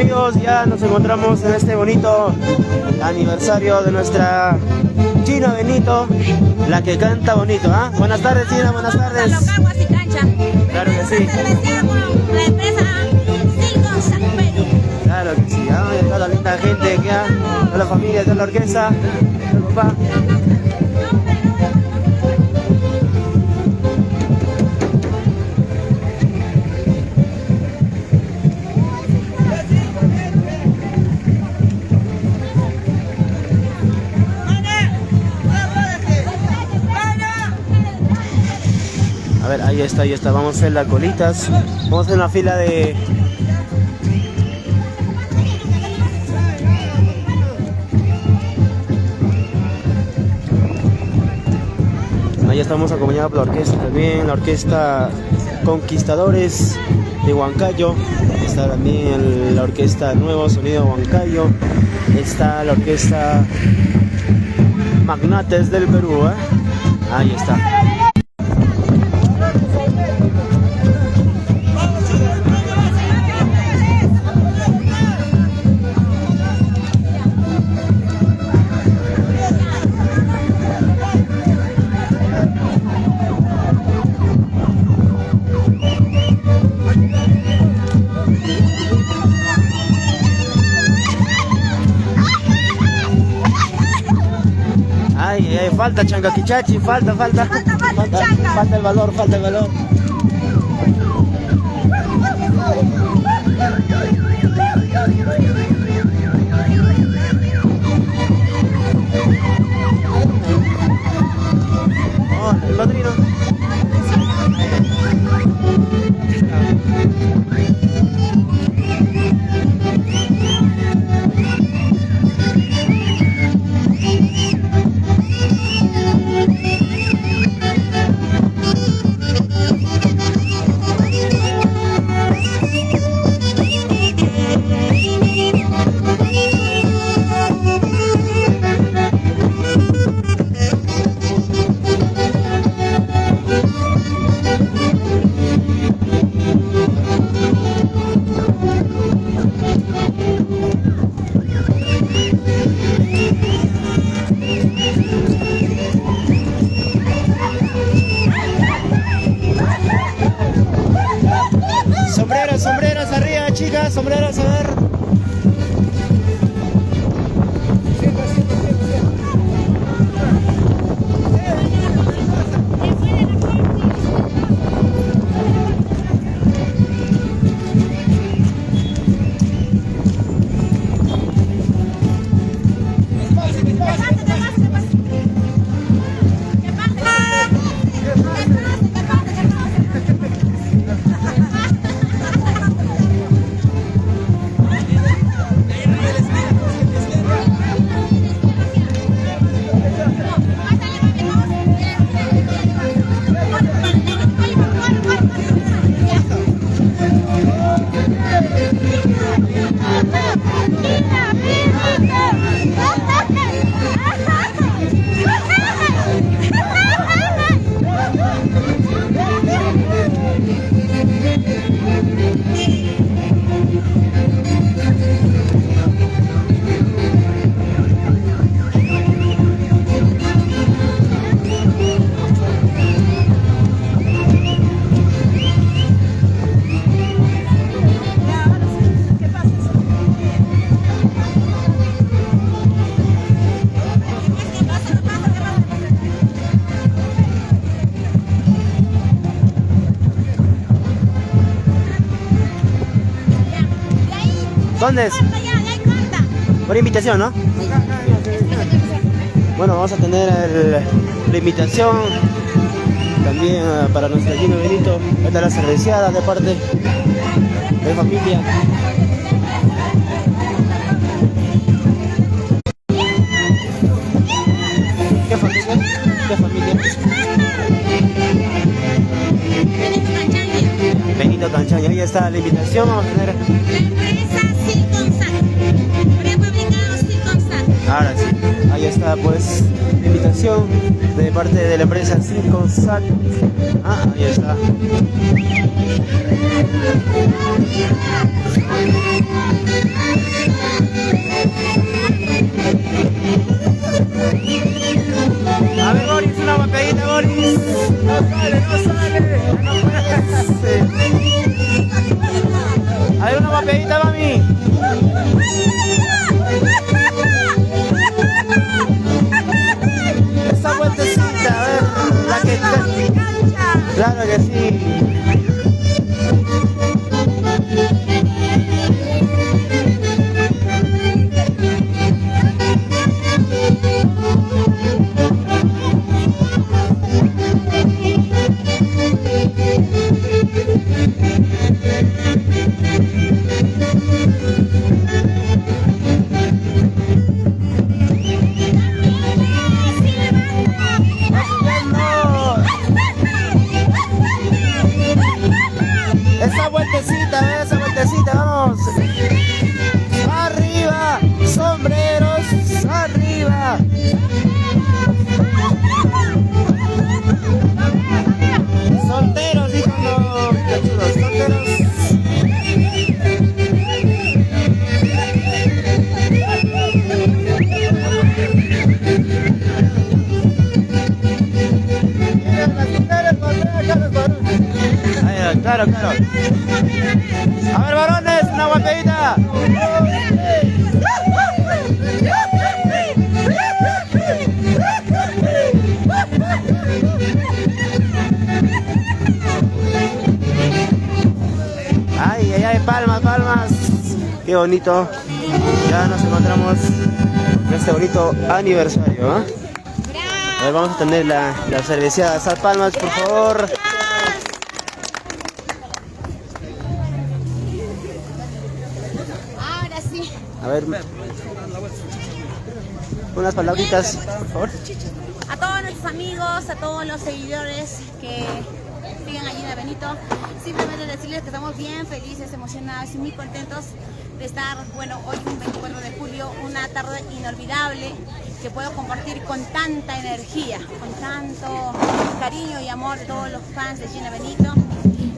amigos, ya nos encontramos en este bonito aniversario de nuestra Gina Benito, la que canta bonito, ¿ah? Buenas tardes, Gina, buenas tardes. Claro que sí. La empresa Silco San Pedro. Claro que sí, ¿ah? Toda la linda gente que ha, toda la familia, toda la orquesta, el papá. A ver, ahí está, vamos a hacer las colitas, vamos a hacer una fila de... Ahí estamos acompañados por la orquesta también, la orquesta Conquistadores de Huancayo, está también la orquesta Nuevo Sonido de Huancayo, está la orquesta Magnates del Perú, ¿eh? Ahí está. Falta Chancaquichachi, falta el valor, falta el valor. Oh, el padrino. Sombreras arriba, chicas, sombreras, a ver. ¿Dónde es? Por invitación, ¿no? Bueno, vamos a tener la invitación también para nuestra Gina Benito. Esta es la cerveceada de parte de familia. ¿Qué familia? ¿Qué familia? Benito Canchaña, ahí está la invitación. Vamos a tener... Ahora sí, ahí está pues la invitación de parte de la empresa Silco San. Ah, ahí está. A ver, una guapeadita, mami. Esa vueltecita, a ver, la que... Claro que sí. Esa vueltecita, vamos. Arriba, sombreros, arriba. Solteros, dijo los cachudos, solteros. Claro, claro. A ver, varones, una guapeadita. Ay, ay, ay, palmas, palmas. Qué bonito. Ya nos encontramos en este bonito aniversario, ¿eh? A ver, vamos a tener la cerveceada. Esas palmas, por favor. A ver, unas palabritas, por favor. A todos nuestros amigos, a todos los seguidores que siguen allí en Benito, simplemente decirles que estamos bien felices, emocionados y muy contentos de estar, bueno, hoy un 24 de julio, una tarde inolvidable que puedo compartir con tanta energía, con tanto cariño y amor de todos los fans de Gina Benito.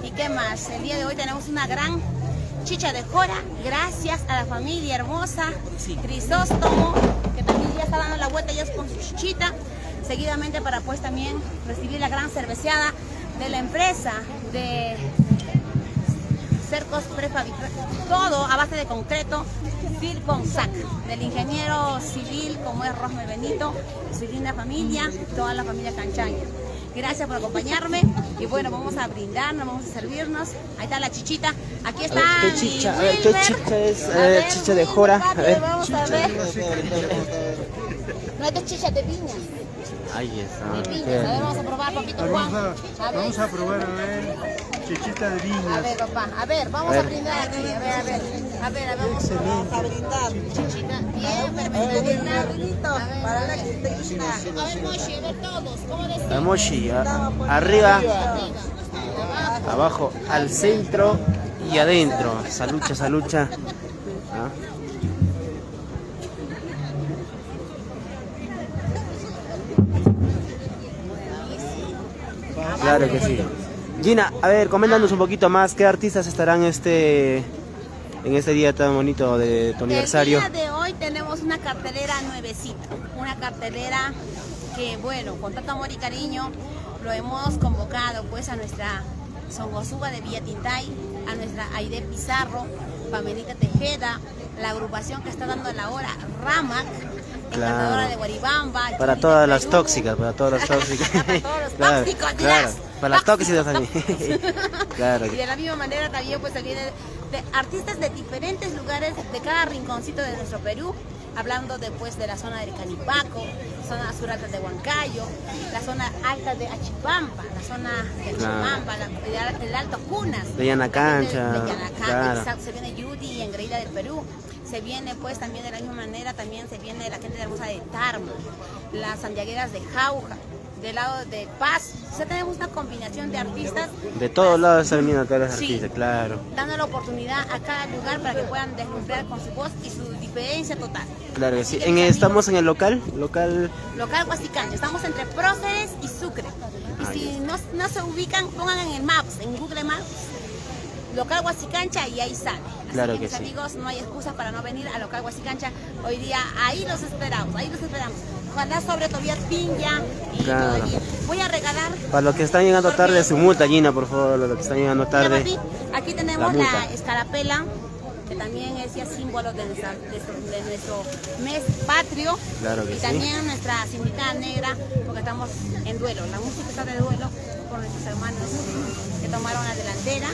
¿Y qué más? El día de hoy tenemos una gran chicha de jora, gracias a la familia hermosa Crisóstomo, que también ya está dando la vuelta ya con su chichita, seguidamente para pues también recibir la gran cerveceada de la empresa de cercos prefabricados, todo a base de concreto, Circonsac, del ingeniero civil como es Rosme Benito, su linda familia, toda la familia Canchaña. Gracias por acompañarme y bueno, vamos a brindarnos, vamos a servirnos. Ahí está la chichita. Aquí está. A ver, ¿qué chicha? A ver, ¿qué chicha es? Chicha de jora. A ver. Vamos a ver. No, esta es chicha de piña. Ahí está. De piña. A ver, vamos a probar poquito, Juan. Vamos a probar, a ver, chichita de viñas. A ver, papá. A ver, vamos a brindar aquí. A ver, a ver. A ver, vamos a brindar. Chichita. Bien, perfecto. Para la chichita. A ver, Moshi, a ver todos. ¿Cómo decimos? A Moshi, arriba, abajo, al centro y adentro. Salucha, salucha. ¿Ah? Claro que sí. Gina, a ver, coméntanos un poquito más, ¿qué artistas estarán en este día tan bonito de tu aniversario? El día de hoy tenemos una cartelera nuevecita, una cartelera que, bueno, con tanto amor y cariño lo hemos convocado pues a nuestra Songosuba de Villa Tintay, a nuestra Aide Pizarro, Pamelita Tejeda, la agrupación que está dando la hora, Ramac, encantadora de Guaribamba, para Yuri todas de las Perú. tóxicas, para todas las tóxicas. Para todos los Claro, tóxicos, claro, dirás. para las tóxicas también. Claro. Y de la misma manera también pues se viene de artistas de diferentes lugares de cada rinconcito de nuestro Perú, hablando después de la zona del Canipaco, zona sur alta de Huancayo, la zona alta de Achipampa, la zona de Achipampa, el Alto Cunas, De Yanacancha, de Yanacancha, claro. exacto, se viene Yudi y Engreída del Perú, se viene pues también de la misma manera, también se viene la gente hermosa de Tarma, las santiagueras de Jauja, del lado de Paz. O sea, tenemos una combinación de artistas De todos lados están viniendo todos los Sí. artistas, claro. dando la oportunidad a cada lugar para que puedan deslumbrar con su voz y su diferencia total. Claro que sí. Así que, Estamos en el local. local Huasicancha, estamos entre Próceres y Sucre. Y si no se ubican, pongan en el Maps, en Google Maps, local Huasicancha y ahí sale. Así Claro que que mis sí. amigos, no hay excusa para no venir a local Huasicancha. Hoy día ahí los esperamos, ahí los esperamos. ojalá sobre todavía Pinja y Claro. todavía. Voy a regalar. Para los que están llegando tarde, su multa, Gina, por favor, los que están llegando Mira, tarde. papi, aquí tenemos La multa. la escarapela, que también es ya símbolo de nuestro mes patrio. Claro que y sí. también nuestra cintita negra, porque estamos en duelo. La música está de duelo por nuestros hermanos que tomaron la delantera.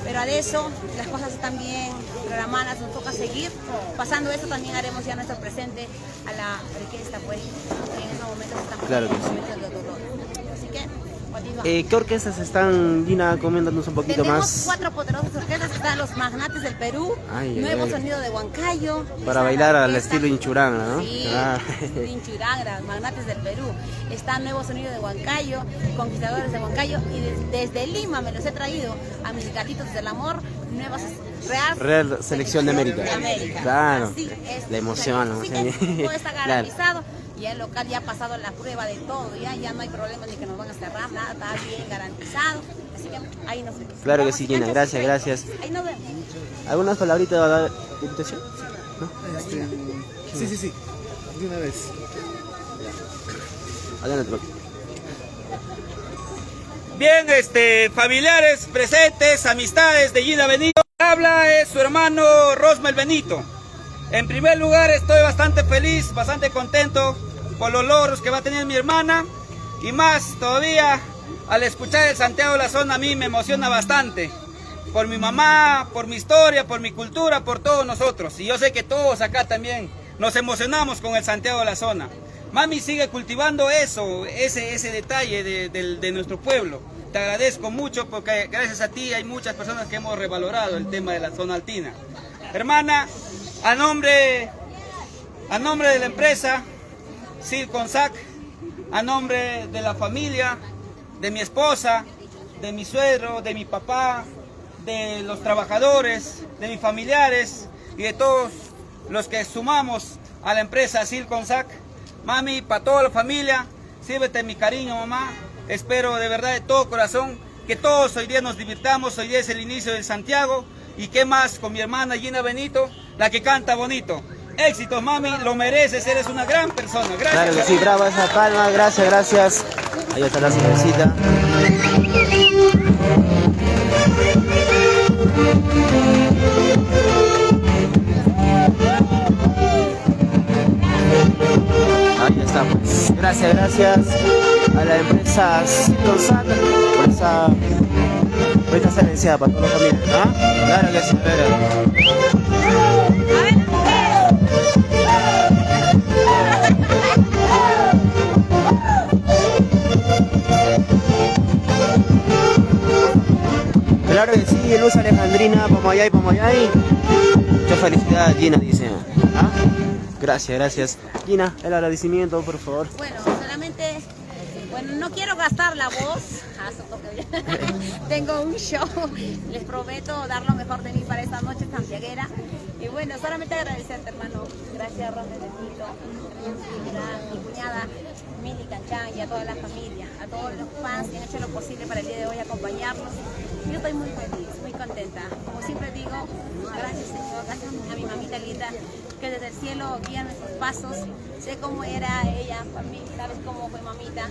Pero de eso, las cosas están bien programadas, nos toca seguir. Pasando esto, también haremos ya nuestro presente a la orquesta, pues, que en estos momentos estamos Claro que en sí. momentos de dolor. Así que, continúa. ¿Qué orquestas están, Gina? Coméntanos un poquito Tenemos más. 4 poderosas orquestas, que están los magnates del Perú, Ay, ay, Nuevo ay. Sonido de Huancayo. Para está bailar la al orquesta- estilo Inchuranga, ¿no? Sí, Ah. Inchuranga, magnates del Perú. Está Nuevo Sonido de Huancayo, Conquistadores de Huancayo, y desde Lima me los he traído a mis gatitos del amor, nuevas Real Selección de América. Claro. Así es. La emoción, Así ¿no? que todo está Claro. garantizado. Ya el local ya ha pasado la prueba de todo, ya no hay problema ni que nos van a cerrar, nada, está bien garantizado. Así que ahí nos vemos. Claro que Vamos, sí, Gina, cancha, gracias, sí, gracias. Ahí nos vemos. ¿Algunas palabritas de invitación? Sí. De una vez. Adelante, papi. Bien, familiares presentes, amistades de Gina Benito. Habla es su hermano Rosmel Benito. En primer lugar, estoy bastante feliz, bastante contento por los logros que va a tener mi hermana. Y más todavía, al escuchar el Santiago de la Zona, a mí me emociona bastante. Por mi mamá, por mi historia, por mi cultura, por todos nosotros. Y yo sé que todos acá también nos emocionamos con el Santiago de la Zona. Mami sigue cultivando eso, ese detalle de nuestro pueblo. Te agradezco mucho porque gracias a ti hay muchas personas que hemos revalorado el tema de la zona altina. Hermana, a nombre de la empresa Silconsac, a nombre de la familia, de mi esposa, de mi suegro, de mi papá, de los trabajadores, de mis familiares y de todos los que sumamos a la empresa Silconsac. Mami, para toda la familia, sírvete mi cariño, mamá. Espero de verdad de todo corazón que todos hoy día nos divirtamos. Hoy día es el inicio del Santiago. Y qué más con mi hermana Gina Benito, la que canta bonito. Éxitos, mami, lo mereces, eres una gran persona. Gracias. Claro que sí, brava esa palma, gracias, gracias. Ahí está la cervecita. Ahí está, pues. Gracias, gracias a la empresa Silconsac por esta excelencia para toda la familia. ¿Ah? Claro que sí, Claro que sí, Luz Alejandrina, Pamayay. Muchas felicidades, Gina, dice. ¿Ah? Gracias, gracias. Gina, el agradecimiento, por favor. Bueno, solamente, no quiero gastar la voz. Tengo un show, les prometo dar lo mejor de mí para esta noche santiaguera. Y bueno, solamente agradecerte, hermano. Gracias, Rosmel Benito, mi cuñada Mili Canchán y a toda la familia, a todos los fans que han hecho lo posible para el día de hoy acompañarnos. Yo estoy muy feliz, muy contenta. Como siempre digo, gracias Señor, gracias a mi mamita linda que desde el cielo guía nuestros pasos. Sé cómo era ella para mí, sabes cómo fue mamita,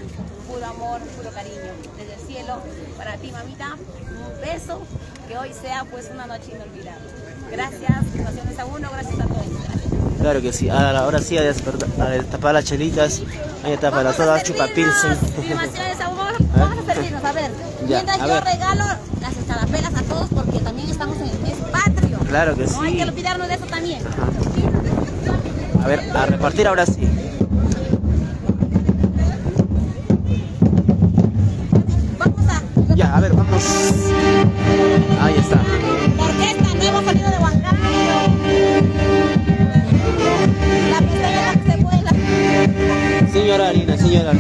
puro amor, puro cariño. Desde el cielo, para ti mamita, un beso, que hoy sea pues una noche inolvidable. Gracias, gracias a uno, gracias a todos. Gracias. Claro que sí, ahora sí a destapar las chelitas. Ahí está para todas, chupapilsen. Filmaciones, vamos a servirnos, a ver. Ya, Mientras a yo ver. regalo las escarapelas a todos porque también estamos en el mes patrio. Claro que No hay sí. que olvidarnos de eso también. A ver, a repartir ahora sí. Vamos a... Ya, a ver, vamos. Ahí está. La orquesta Nuevo Sonido de Huancayo. La pizzería que se vuela. Señora Harina, señora.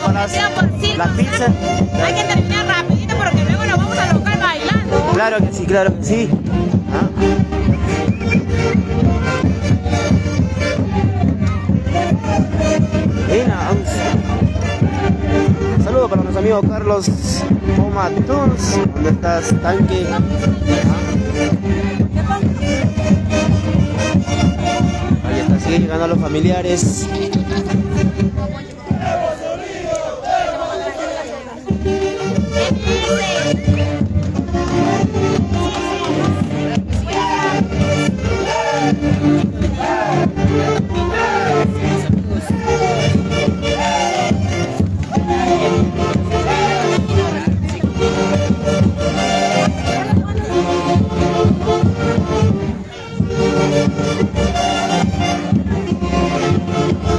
preparas la pizza. Hay que terminar rapidito porque luego nos vamos a local bailando. Claro que sí, claro que sí. ¿Ah? Un saludo para nuestro amigo Carlos Pomatuns. ¿Dónde estás, tanque? Ahí está, sigue llegando a los familiares.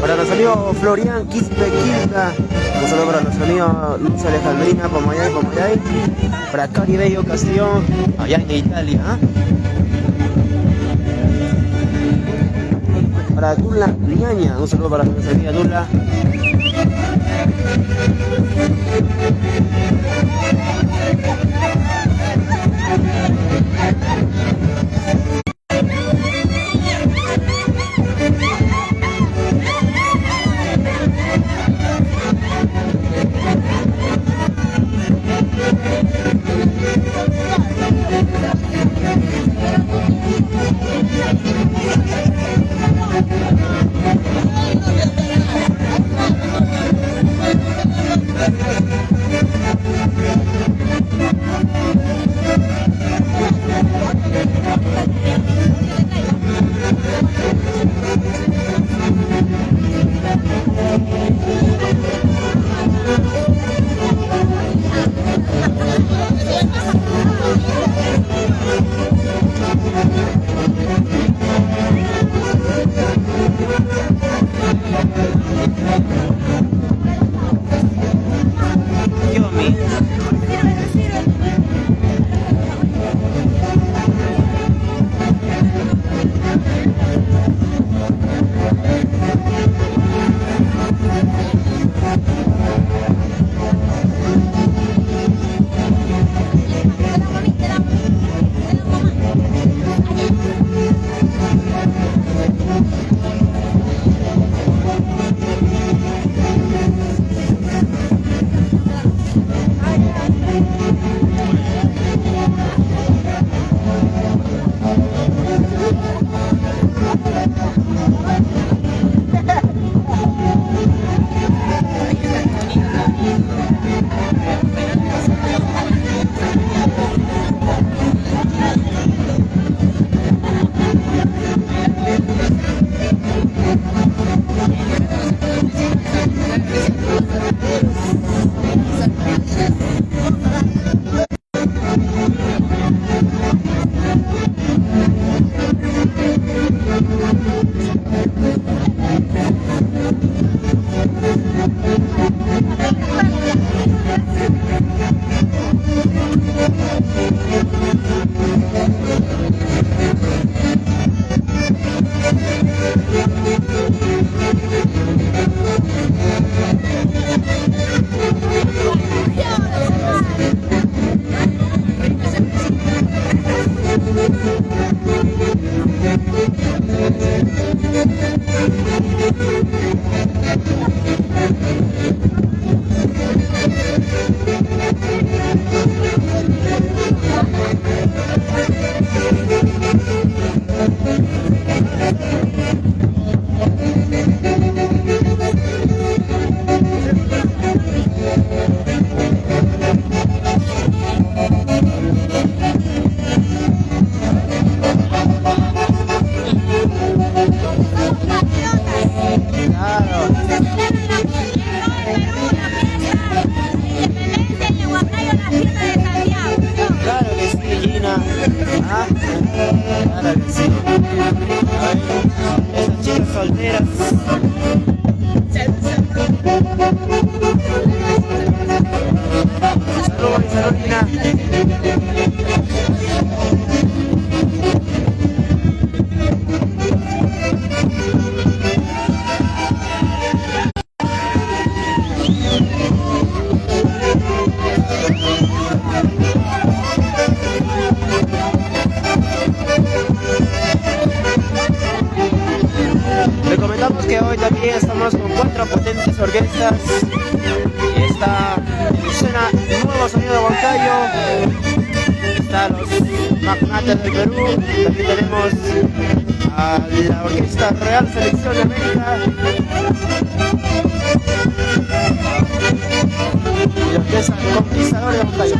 Para nuestro amigo Florian Quispe-Quilca, un saludo para nuestro amigo Luz Alejandrina Pomayay, para Cari Bello Castillo, allá en Italia. Para Dula Liaña, un saludo para nuestra amiga Dula. Y está en escena nuevo sonido de Huancayo. Están los magnates del Perú. También tenemos a la Orquesta Real Selección de América. Y la Orquesta Conquistadores de Huancayo.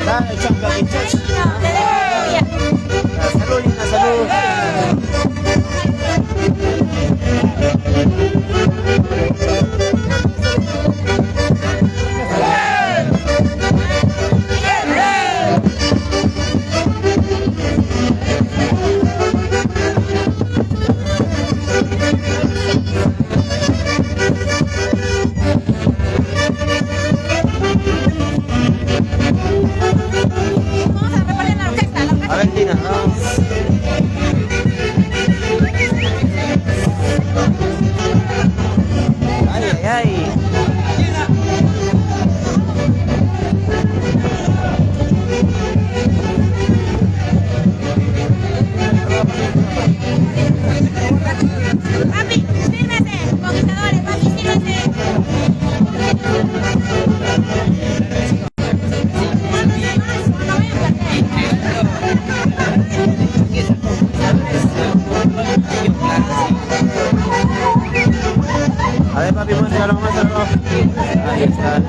Dale, chamba, muchachos. Salud, linda, salud. A ver, Tina, vamos. Ay, ay, ay. Papi, sírvese, conquistadores, papi, sírvese. A ver, papi, muéstralo, muéstralo. Ahí está.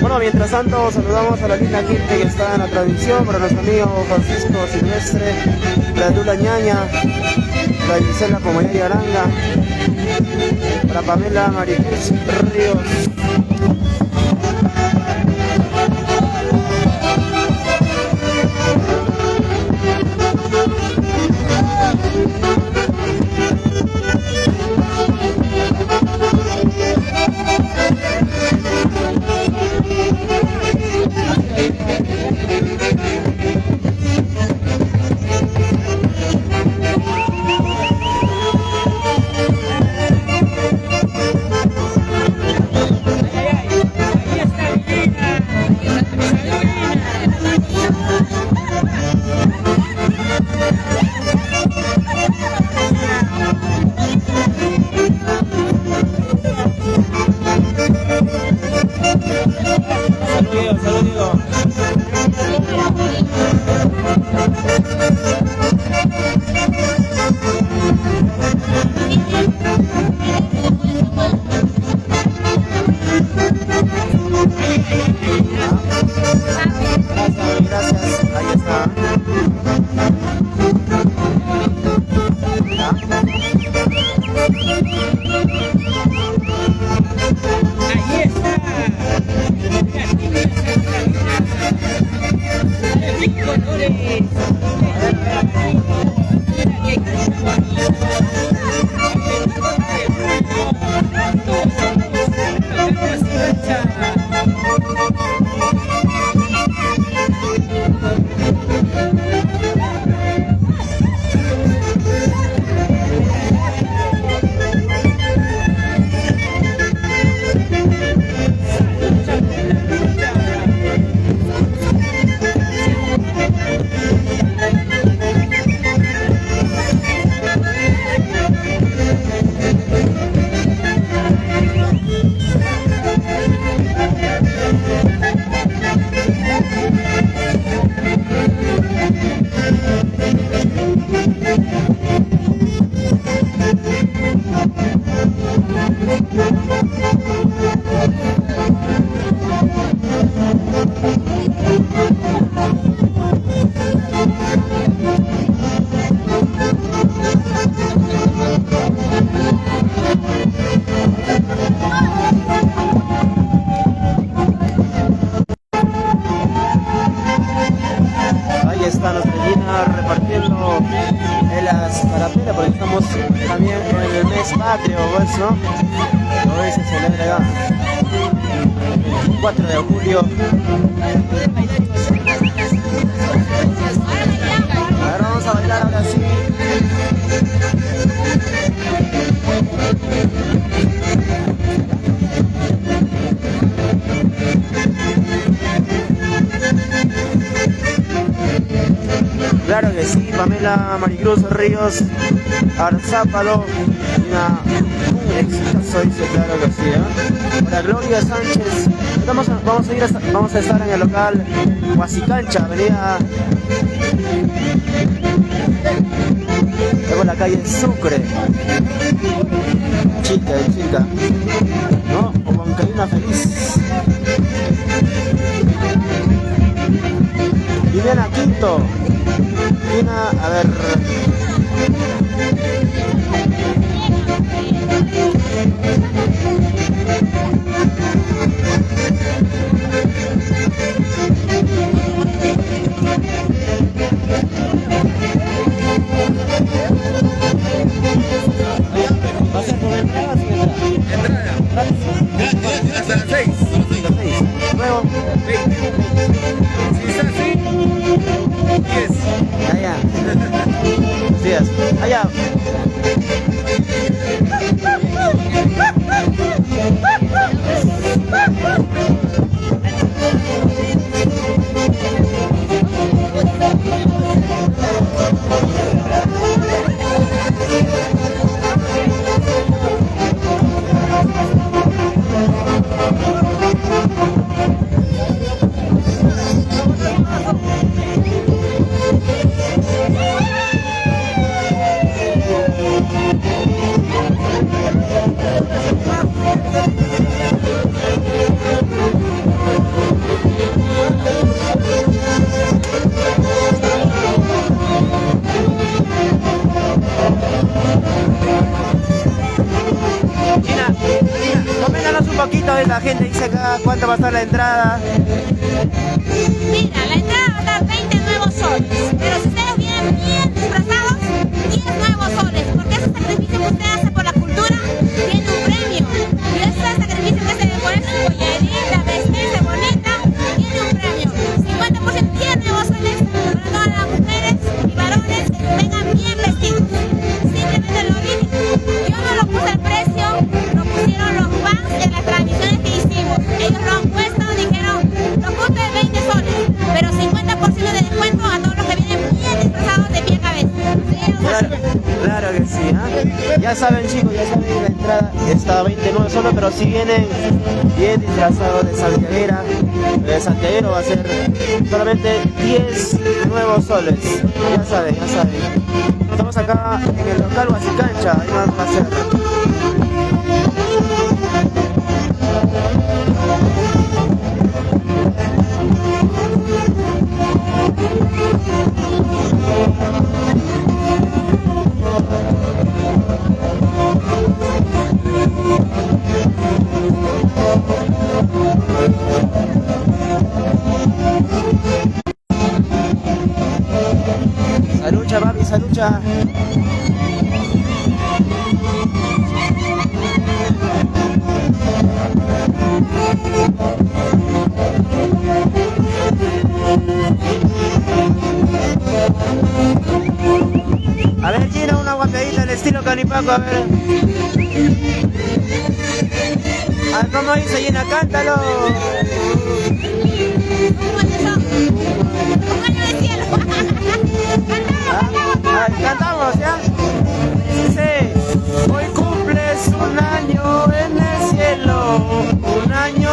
Bueno, mientras tanto saludamos a la linda gente que está en la transmisión, para nuestro amigo Francisco Silvestre, la Lula Ñaña, la Gisela Comayay Aranga, para Pamela Maricruz Ríos. Ahí está nuestra Gina repartiendo en las carapelas porque estamos también en el mes patrio, pues, ¿no? Hoy se celebra ya 4 de julio. A ver, vamos a bailar ahora sí. Claro que sí, Pamela Maricruz Ríos Arzápalo, un exitazo, dice, claro que sí, ¿eh? Para Gloria Sánchez, vamos a estar en el local Huasicancha, avenida luego la calle Sucre. Chica, ¿no? O Huancaína feliz. Viviana Quinto. A ver. ¿Va a ser con entrada o sin entrada? Entrada. Hasta las 6. Luego. 20. Si está así, 10. Allá. Días. Allá. Coméntanos un poquito de la gente, dice acá cuánto va a estar la entrada. Mira, la entrada va a estar 20 nuevos soles, pero si ustedes vienen bien disfrazados, 10 nuevos soles, porque ese sacrificio que usted hace por la cultura tiene un premio. Y ese sacrificio que se pone su pollerita, vestirse bonita, tiene un premio. 50% 10 nuevos soles para todas las mujeres y varones que vengan bien vestidos. Simplemente lo dije. Yo no lo puse el precio, lo pusieron los fans de las transmisiones que hicimos. Ellos lo han puesto, dijeron, lo puse 20 soles, pero 50% de descuento a todos los que vienen bien disfrazados de pie a cabeza. Claro que sí, ¿eh? Ya saben, chicos, ya saben, la entrada está a 29 soles, pero si vienen bien disfrazados de santiaguera, de santiaguero va a ser solamente 10 nuevos soles. Ya saben. Estamos acá en el local Huasicancha, ahí va a ser. Salucha, papi, salucha. A ver, Gina, una guapeadita al estilo Canipaco, a ver. A ver, ¿cómo dice Gina? Cántalo. Cantamos, ¿ya? Sí. Hoy cumples un año en el cielo, un año.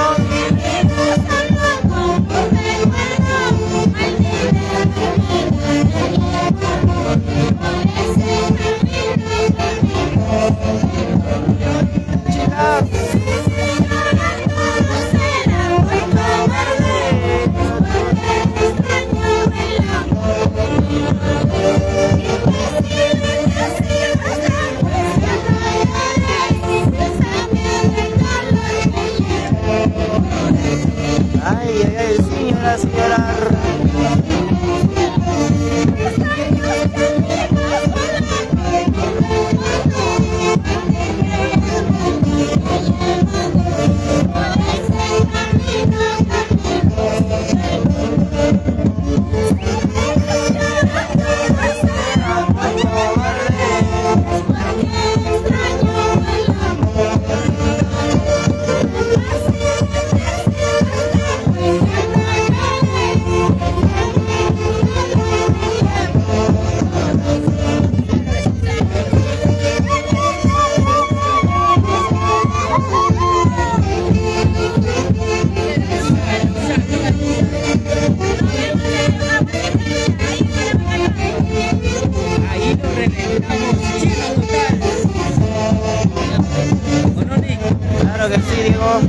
Chicas. bailar. Claro que sí, Diego.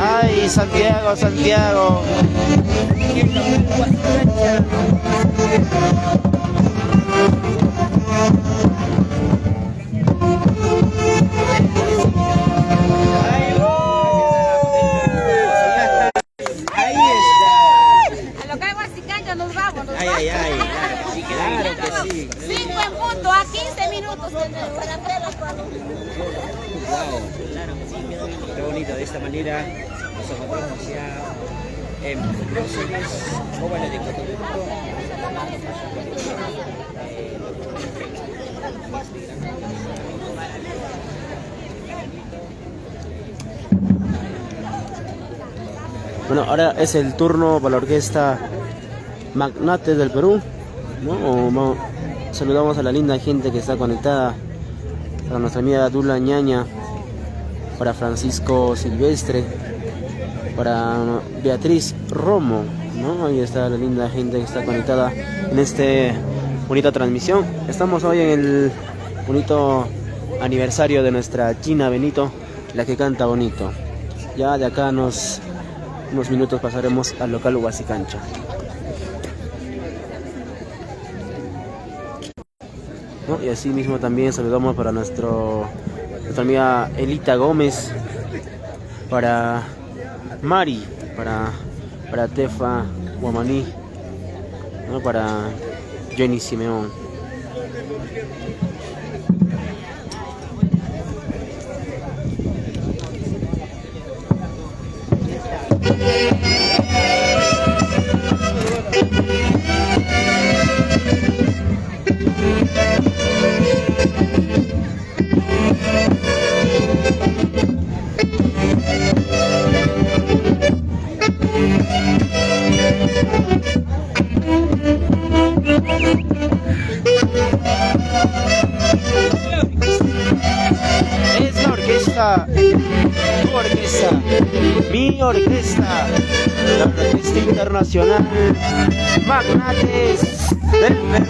Ay, Santiago, Santiago. Ahí está. A local Huasicancha nos vamos. Ay, ay, ay. Sí, claro que sí. 5 en punto, a 15 minutos. Para verlos, Wow, claro que sí, qué bonito. De esta manera nos encontramos ya en Próceres, Óvalo de Cotobuco. Bueno, ahora es el turno para la orquesta Magnates del Perú, ¿no? Saludamos a la linda gente que está conectada, para nuestra amiga Dula Ñaña, para Francisco Silvestre, para Beatriz Romo, ¿no? Ahí está la linda gente que está conectada en esta bonita transmisión. Estamos hoy en el bonito aniversario de nuestra Gina Benito, la que canta bonito. Ya de acá unos minutos pasaremos al local Huasicancha. ¿No? Y así mismo también saludamos para nuestra amiga Elita Gómez, para Mari, para Tefa Guamaní, ¿no? Para Jenny Simeón. Es la orquesta, tu orquesta, mi orquesta, la Orquesta Internacional Magnates del Perú.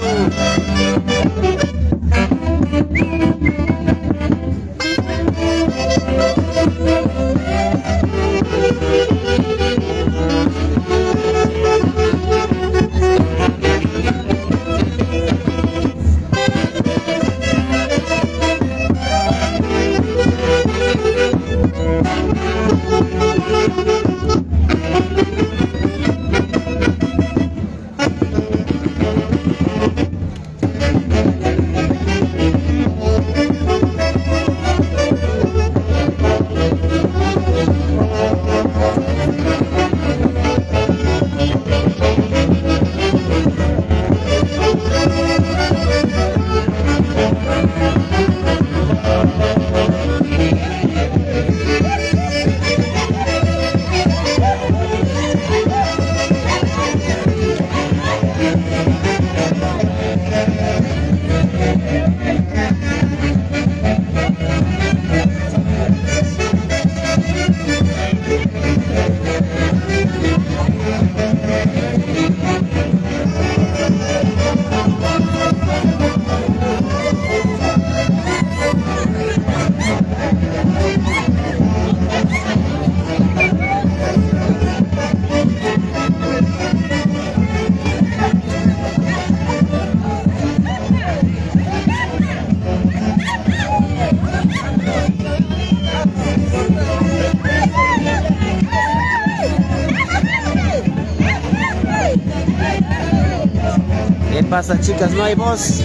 pasa, chicas? No hay voz.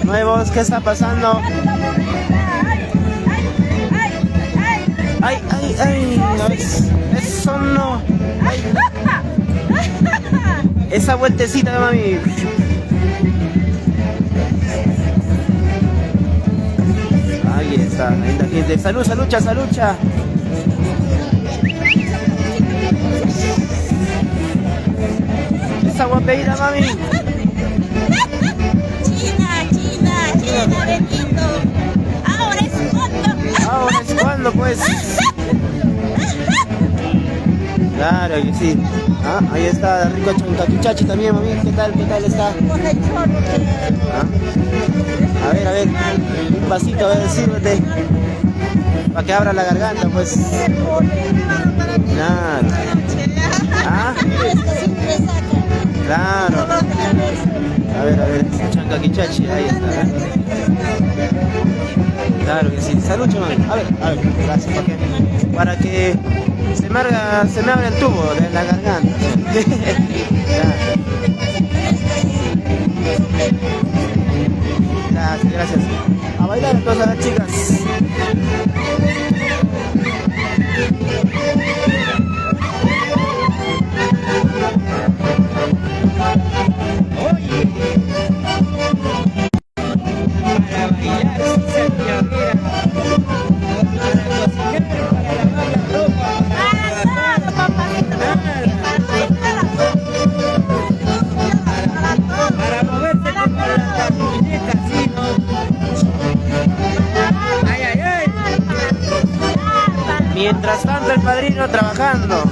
No hay voz. ¿Qué está pasando? Ay, ay, ay. No, eso no. Ay. Esa vueltecita de mami. Ahí está, linda gente. Salud, salucha, salucha. Esa guapeída, mami. China, Benito. Ahora es cuando. Ahora es cuando, pues. Claro que sí. Ah, ahí está, rico chancaquichachi también, mami. ¿Qué tal está? Ah. A ver, un vasito, a ver, sírvete. Para que abra la garganta, pues. Claro. Ah, claro. A ver, chancaquichachi, ahí está. Claro que sí. Salud, mami. A ver, gracias. Para que se me abra el tubo de la garganta. Gracias. A bailar entonces, a las chicas. Mientras tanto el padrino trabajando.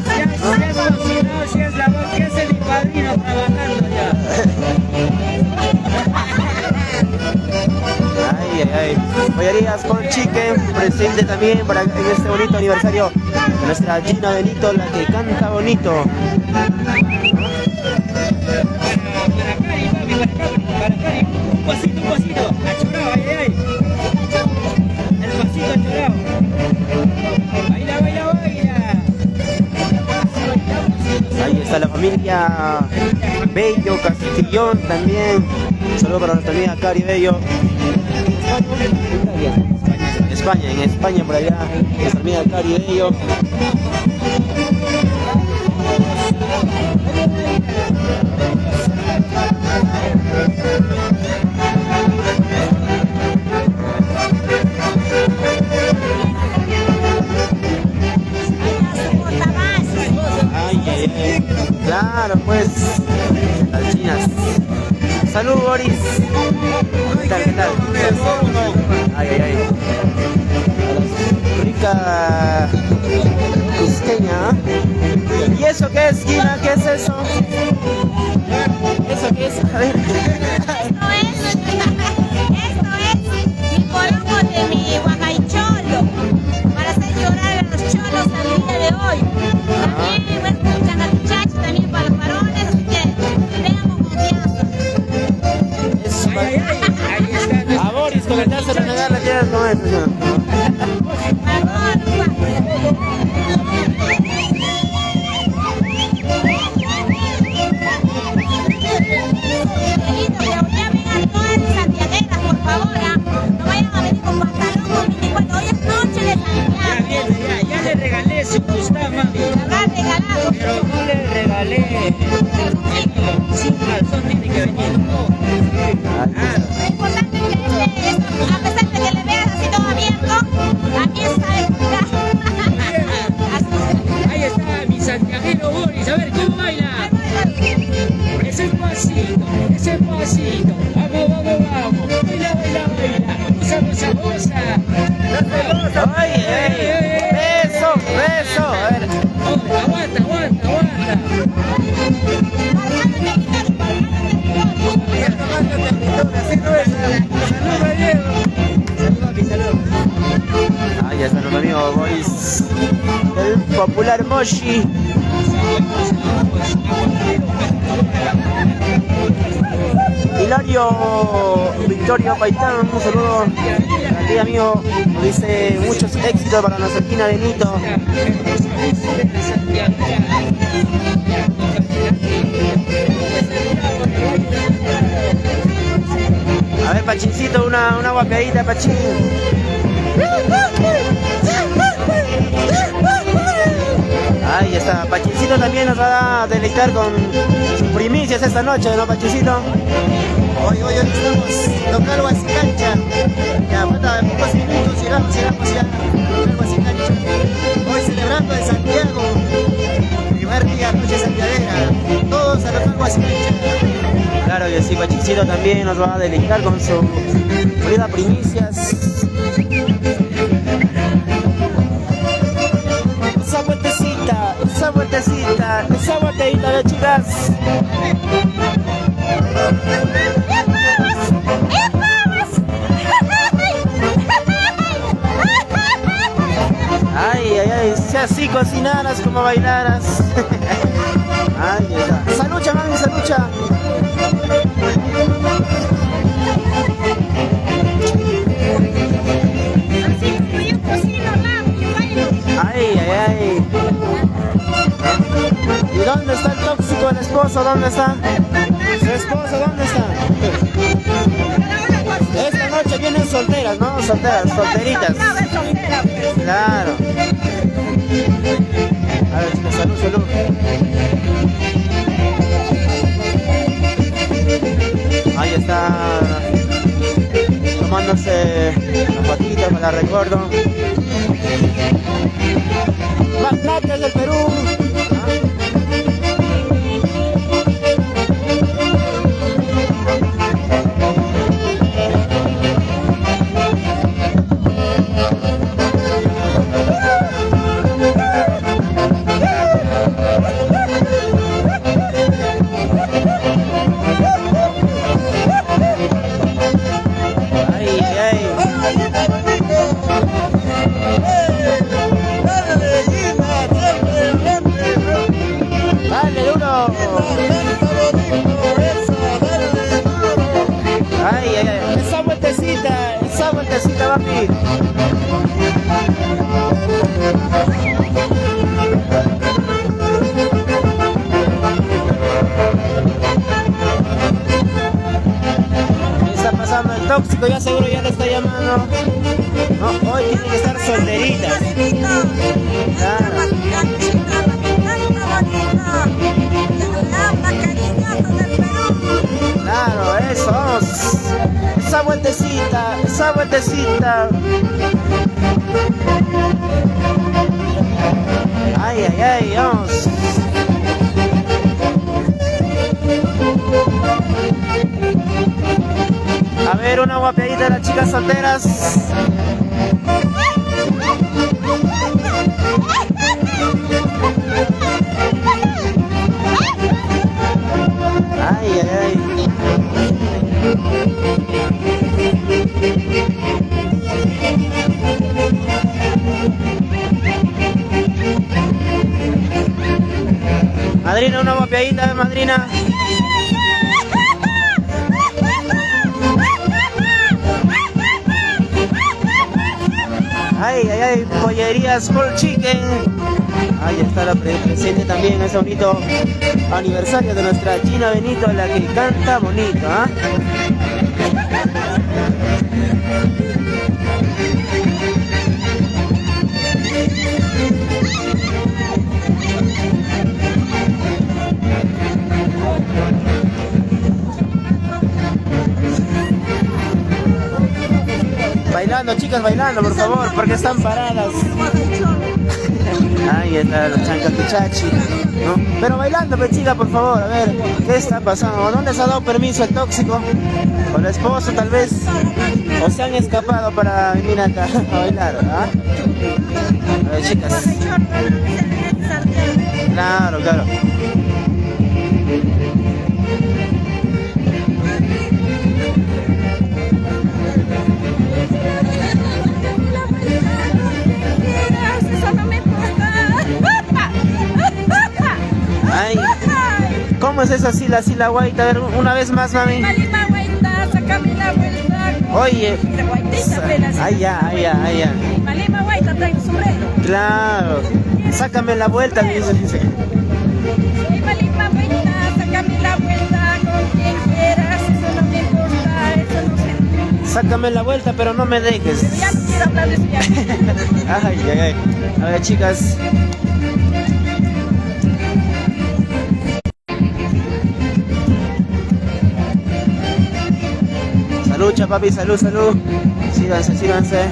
Si es la voz que hace mi padrino trabajando ya. Ay. Pollerías con Chique, presente también para en este bonito aniversario de nuestra Gina Benito, la que canta bonito. Para Cari, un pasito, achorado, ay. El pasito achorado. Baila. Ahí está la familia Bello, Castillón también. Un saludo para nuestra amiga Cari Bello. En España por allá, nuestra amiga Cari Bello. Claro, pues, las chinas. Salud, Boris. ¿Qué tal? Ay. Rica cusqueña. ¿Y eso qué es, Gina? ¿Qué es eso? ¿Eso qué es? A ver. Esto es mi colombo de mi guacaycholo. Para hacer llorar a los cholos al día de hoy. También, bueno, chancaquichachi también para los varones, así que tengamos confianza. Ahí está. A Boris, con el tazo de renegar la tierra con eso. Ya vengan todas las santiagueras, por favor, no vayan a venir con pantalón con mini cuando hoy es noche de Santiago. Ya le regalé su Gustavo, mami. Le habrá regalado. Pero no le regalé. Sin calzón tiene que venir. Lo importante es que a pesar de que le veas así todo abierto, aquí está de cuidar. Ahí está mi santiaguero Boris. A ver, ¿cómo baila? Ese pasito. Vamos. Baila. Goza. Ay. Beso. A ver. Aguanta. Ahí está nuestro amigo Boris, el popular Moshi. Hilario Victorio Paitán, un saludo al día amigo, nos dice muchos éxitos para nuestra Gina Benito. Pachincito, una guapeadita, Pachín. Ahí está, Pachincito también nos va a deleitar con sus primicias esta noche, ¿no, Pachincito? Hoy estamos local Huasicancha. Ya falta pocos minutos, llegamos ya, local Huasicancha. Hoy celebrando en Santiago, primer día, noche santiaguera. Todos a local Huasicancha. Claro que sí, Pachincito también nos va a deleitar con su bonita primicias. Esa vueltecita de chicas. Ay, si así cocinaras como bailaras. Ay, está. Salucha, mami, salucha. Ay. ¿Y dónde está el tóxico, el esposo? ¿Dónde está? ¿Su esposo dónde está? Esta noche vienen solteras, ¿no? Solteritas. Claro. A ver, chicos, salud. Ahí está. Tomándose las patitas para recuerdo. Magnates del Perú. Esa vueltecita, papi. ¿Qué está pasando? El tóxico ya seguro ya le está llamando. No, hoy tiene que estar solteritas. Claro. Claro, eso, vamos. Esa vueltecita. Ay, vamos. A ver, una guapeadita de las chicas solteras. Ay. Madrina, una guapeadita, madrina. Ay, pollerías Full Chicken. Ahí está la presente también ese bonito aniversario de nuestra Gina Benito, la que canta bonito, ¿ah? Bailando, chicas, bailando, por favor, porque están paradas. Ahí está la chancapichachi, ¿no? Pero bailando, pues, chica, por favor, a ver, ¿qué está pasando? ¿Dónde se ha dado permiso el tóxico? ¿Con el esposo, tal vez? ¿O se han escapado para venir acá a bailar, ¿ah? A ver, chicas. Claro. Ay, ¿cómo es esa sila guaita? A ver, una vez más, mami. Oye. Ay, ya. Claro. Sácame la vuelta, me dice. Sácame la vuelta con quien quieras, eso no me importa, eso no se Sácame la vuelta, pero no me dejes. Ya no quiero hablar de eso ya. Ay, ay, ay. A ver, chicas. Salud, papi, salud, salud. Síganse, síganse.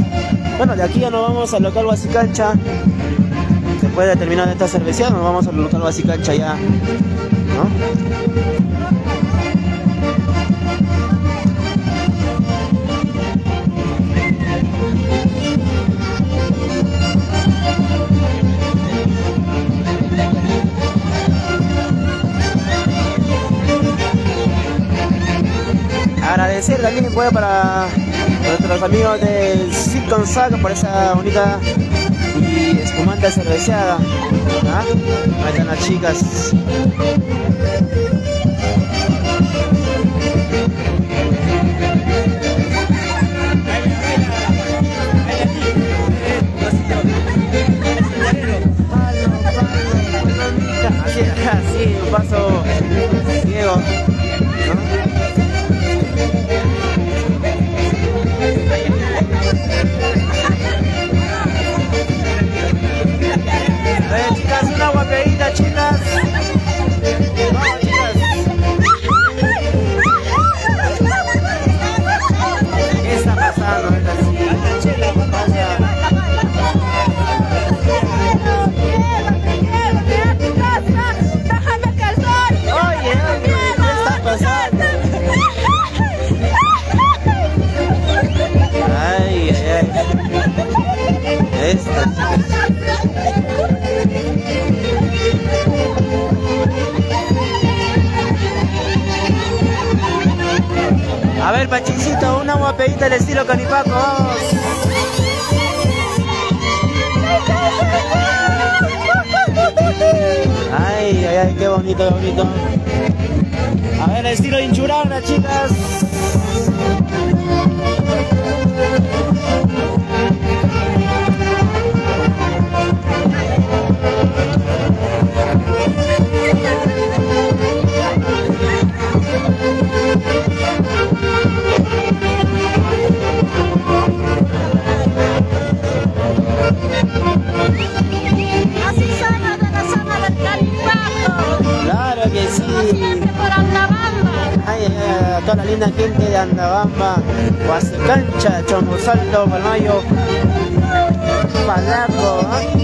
Bueno, de aquí ya nos vamos al local Huasicancha. Después de terminar esta cerveceada, nos vamos al local Huasicancha ya, ¿no? Agradecer también pues, para nuestros amigos del Silicon Saga por esa bonita y espumante cerveceada. ¿Ah? Ahí están las chicas. Así, un paso ciego, ¿no? Chicas, una guapeadita, chicas. Vamos, chicas. ¿Qué está pasando? Oye, ¿qué está pasando? Ay, ay, ay. Esta chica. A ver, Pachincito, una guapeadita del estilo Canipaco, vamos. Ay, ay, ay, qué bonito, qué bonito. A ver, el estilo Inchurana, chicas. Así somos de la zona del Canipaco. Claro que sí. Como siempre por Andabamba. Ay, ay, ay, a toda la linda gente de Andabamba, Huasicancha, Chombosalto, Palmayo, Palaco, ¿eh?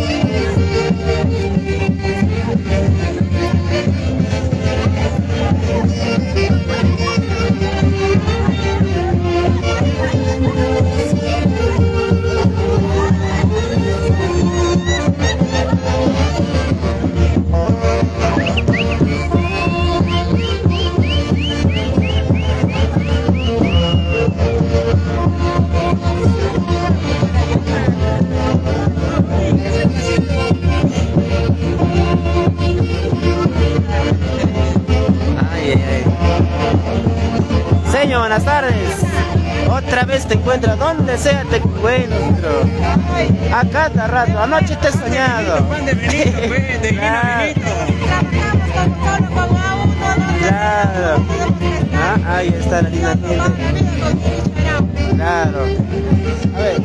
Señor, buenas tardes. Otra vez te encuentro, donde sea te encuentro. A cada rato, anoche te he soñado. Claro. Ah, ahí está la linda gente. Claro. A ver.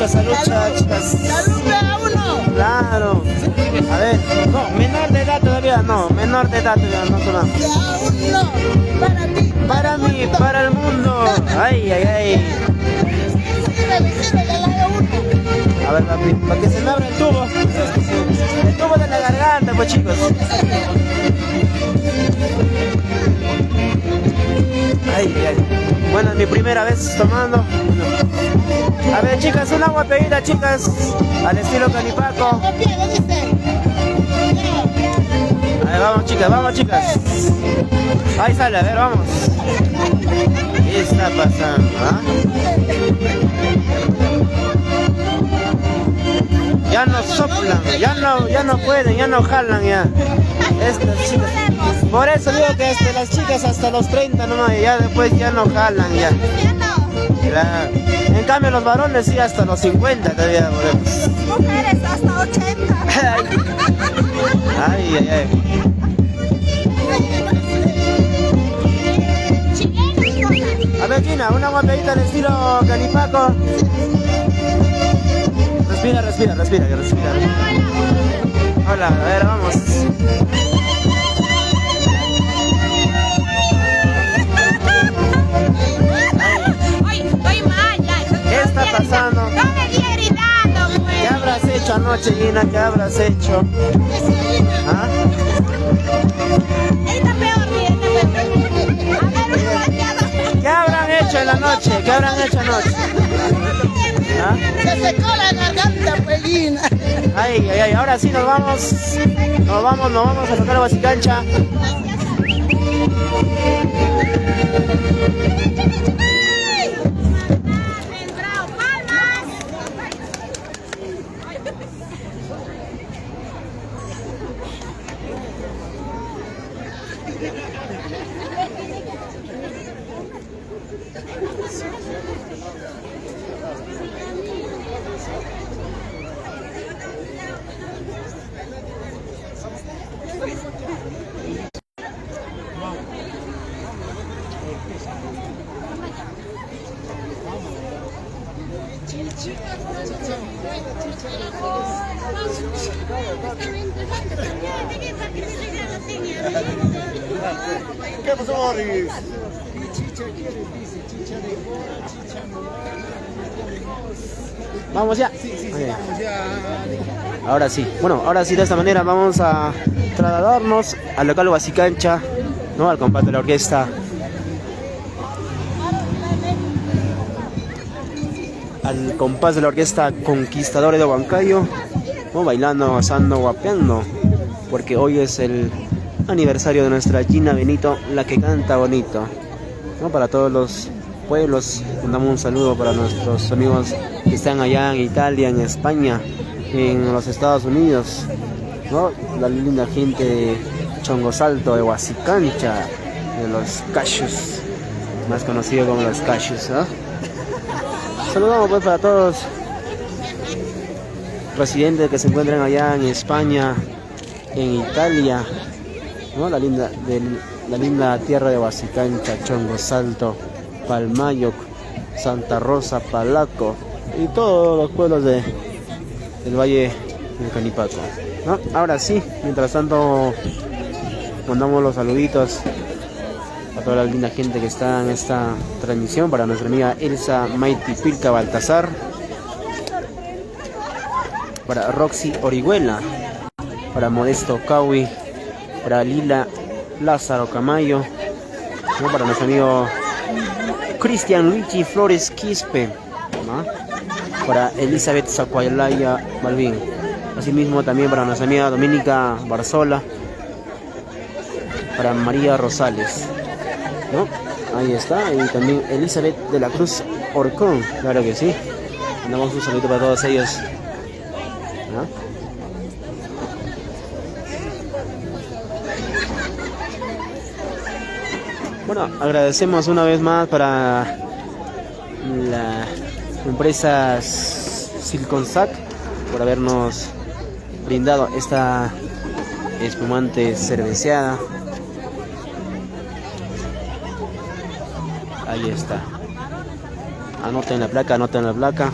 Salucha, chicas. ¡Saluda a uno! Claro. A ver, no, menor de edad todavía no, menor de edad todavía no tomamos. ¡Ya uno! ¡Para ti! Para mí, para el mundo. Ay, ay, ay. A ver, papi, para que se me abra el tubo. El tubo de la garganta, pues chicos. Ay, ay. Bueno, es mi primera vez tomando. A ver, chicas, una guapeadita, chicas, al estilo Canipaco. A ver, vamos, chicas. Ahí sale, a ver, vamos. ¿Qué está pasando? ¿Ah? Ya no soplan, ya no pueden, ya no jalan ya. Estas chicas. Por eso digo que las chicas hasta los 30 nomás, ya después ya no jalan ya. Claro. En cambio los varones sí hasta los 50 todavía podemos. Mujeres hasta 80. Ay, ay, ay. A ver, Gina, una guapeadita al estilo canipaco. Respira, respira, respira, respira. Hola, a ver, vamos. ¿Qué está pasando? No me estoy gritando, pues. ¿Qué habrás hecho anoche, Gina? ¿Qué habrás hecho? ¿Ah? Está peor, miren. A ver, un guateado. ¿Qué habrán hecho en la noche? ¿Qué habrán hecho anoche? ¿Ah? Se secó la garganta, pelina. Ay, ay, ay, ahora sí nos vamos a tocar Huasicancha. ¿Qué pasó, Boris? Vamos ya. Vamos ya. Ahora sí. Bueno, ahora sí, de esta manera vamos a trasladarnos al local Huasicancha, ¿no? Al compás de la orquesta. Al compás de la orquesta Conquistadores de Huancayo, ¿no? Bailando, gozando, guapeando, porque hoy es el aniversario de nuestra Gina Benito, la que canta bonito, ¿no? Para todos los pueblos, mandamos un saludo para nuestros amigos que están allá en Italia, en España, en los Estados Unidos, ¿no? La linda gente de Chongosalto, de Huasicancha, de los Cachos, más conocido como los Cachos, ¿no? Saludamos pues para todos residentes que se encuentran allá en España, en Italia, ¿no? La linda tierra de Huasicancha, Chongosalto, Palmayoc, Santa Rosa, Palaco y todos los pueblos del Valle del Canipaco, ¿no? Ahora sí, mientras tanto mandamos los saluditos a toda la linda gente que está en esta transmisión, para nuestra amiga Elsa Maiti Pilca Baltasar, para Roxy Orihuela, para Modesto Cawi, para Lila Lázaro Camayo, ¿no? Para nuestro amigo Cristian Luigi Flores Quispe, ¿no? Para Elizabeth Zacuaylaya Malvin, asimismo también para nuestra amiga Dominica Barzola, para María Rosales, ¿no? Ahí está, y también Elizabeth de la Cruz Orcón, claro que sí. Mandamos un saludo para todos ellos, ¿no? Bueno, agradecemos una vez más para la empresa Silconsac por habernos brindado esta espumante cerveceada. Ahí está. Anoten la placa, anoten la placa.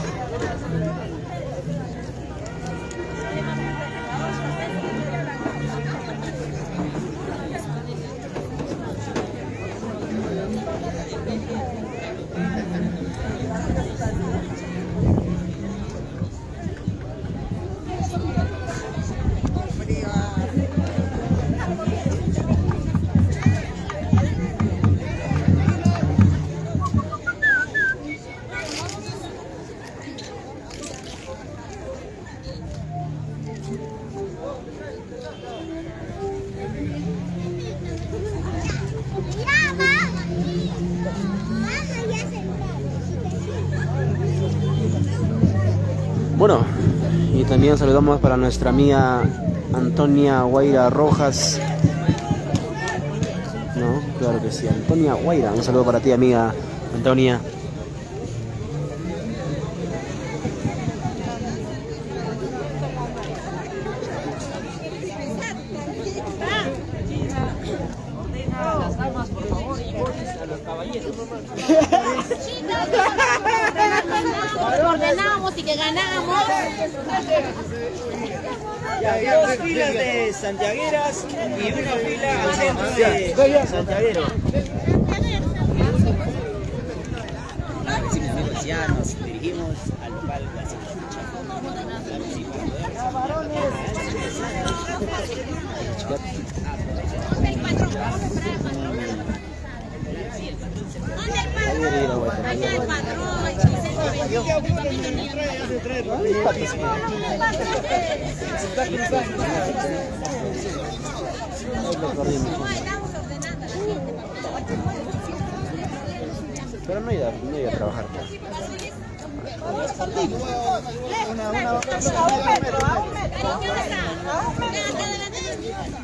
también saludamos para nuestra amiga Antonia Guaira Rojas. ¿No? Claro que sí, Antonia Guaira. Un saludo para ti, amiga Antonia. Ordenamos y que ganamos. Dos filas de santiagueras y una fila al centro de santiaguero. Ya nos dirigimos al local Pero no iba a trabajar.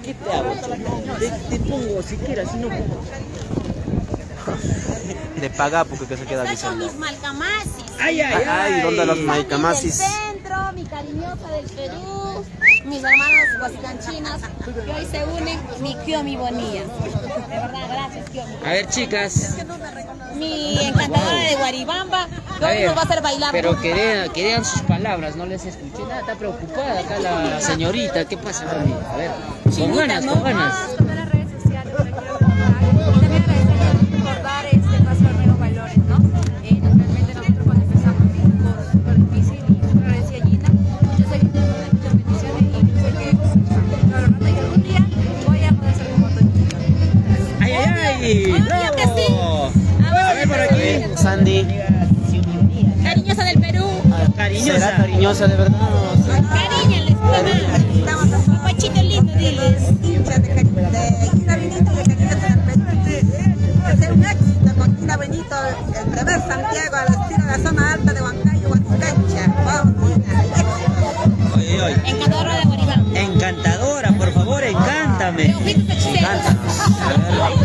¿Qué te hago? Te pongo siquiera, si no pongo. De pagar porque que se queda Estas son diciendo. mis malcamasis. Ay, ay, Ay, ¿dónde los maicamasis? Del centro, mi cariñosa del Perú, mis hermanos guasicanchinas, que hoy se unen, mi Kiomi Bonilla. De verdad, gracias, Kiomi. A ver, chicas, Mi encantadora de Guaribamba, que hoy nos va a hacer bailar. pero que vean sus palabras, no les escuché nada, está preocupada acá la señorita, ¿qué pasa conmigo? A ver, con ganas, con ganas. Todas las redes sociales, me quiero contar. Y también agradecer por dar este paso a nuevos valores, ¿no? Naturalmente nosotros cuando empezamos fue súper difícil y súper agradecida Gina. Muchos éxitos, muchas bendiciones y yo sé que algún día voy a poder ser como tú. ¡Ay, ay, ay! Obvio que sí. A ver por aquí. Sandy. Cariñosa del Perú. ¿Será cariñosa de verdad? Cariño, les ponemos. Papachito lindo, diles. Hincha de Gina Benito y de Cariñosa del Perú. Va a ser un éxito con Gina Benito, el primer Santiago al estilo de la zona alta de Huancayo, Huasicancha. Vamos, Gina, éxito. Oye, oye. Encantadora de Guaribamba. Encantadora, por favor, encántame. De ojitos hechiceros.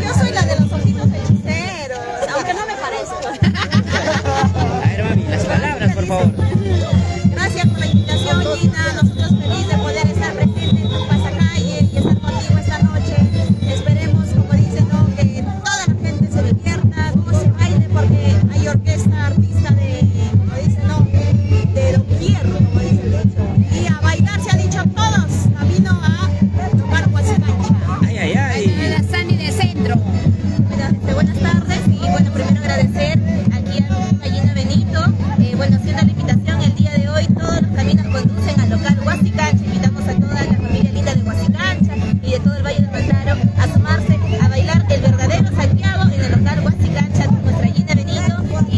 Yo soy la de los ojitos hechiceros, aunque no me parece. A ver, mami, las palabras, por favor. Gracias por la invitación, Gina. Nosotros felices de poder estar presentes en tu pasacalle y estar contigo esta noche. Esperemos, como dicen, ¿no?, que toda la gente se divierta, goce, baile, porque hay orquesta, artista de, como dicen, ¿no?, de doquier, como dice el dicho. Y a bailar se ha dicho todos, camino a tocar Huasicancha. Ay, ay, ay. La Sandy de centro. Buenas tardes y bueno, primero agradecer aquí a Gina Benito, bueno, haciendo la invitación el día de hoy. Todos los caminos conducen al local Huasicancha. Invitamos a toda la familia linda de Huasicancha y de todo el Valle del Mantaro a sumarse a bailar el verdadero Santiago en el local Huasicancha con nuestra Gina Benito y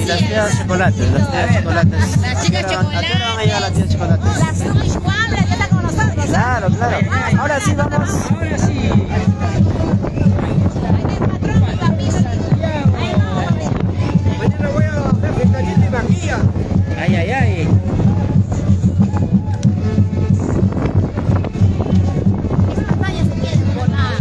Y las tías chocolates, las tías chocolates. Las chicas ¿A qué hora van a llegar las tías chocolates? Las Luis Juan, ya está con nosotros. Claro, claro. Ahora sí, vamos. Ahora sí. Mañana voy a hacer pintadita y maquilla. Ay, ay, ay. Estas tallas se quieren volar.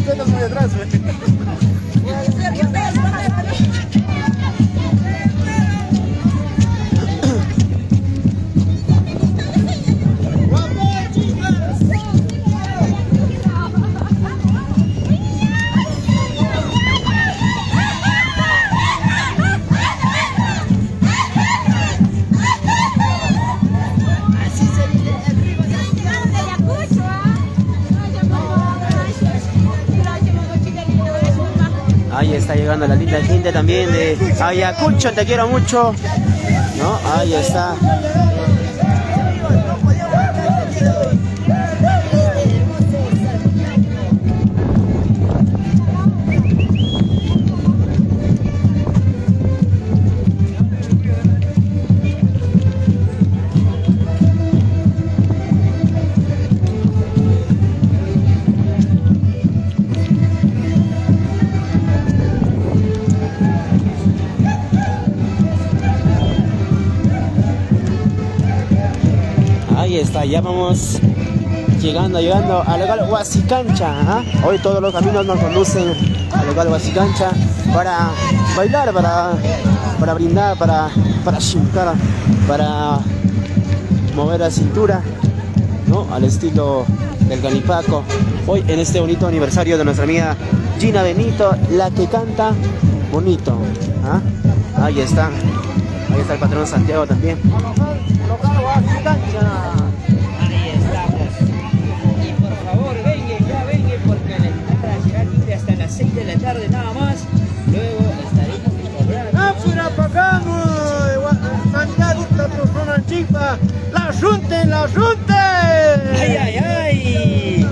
Tú estás muy atrás, güey. Ahí está llegando la linda gente también de Ayacucho, te quiero mucho. ¿No? Ahí está. Ahí está, ya vamos llegando al local Huasicancha. ¿Ah? Hoy todos los caminos nos conducen al local Huasicancha para bailar, para brindar, para chintar, para mover la cintura, ¿no? Al estilo del Ganipaco. Hoy en este bonito aniversario de nuestra amiga Gina Benito, la que canta bonito. ¿Ah? Ahí está el patrón Santiago también. Ahí estamos. Y por favor, vengan, porque la entrada será libre hasta las 6 de la tarde nada más. Luego estaremos cobrando. ¡La junten! ¡Ay, ay, ay!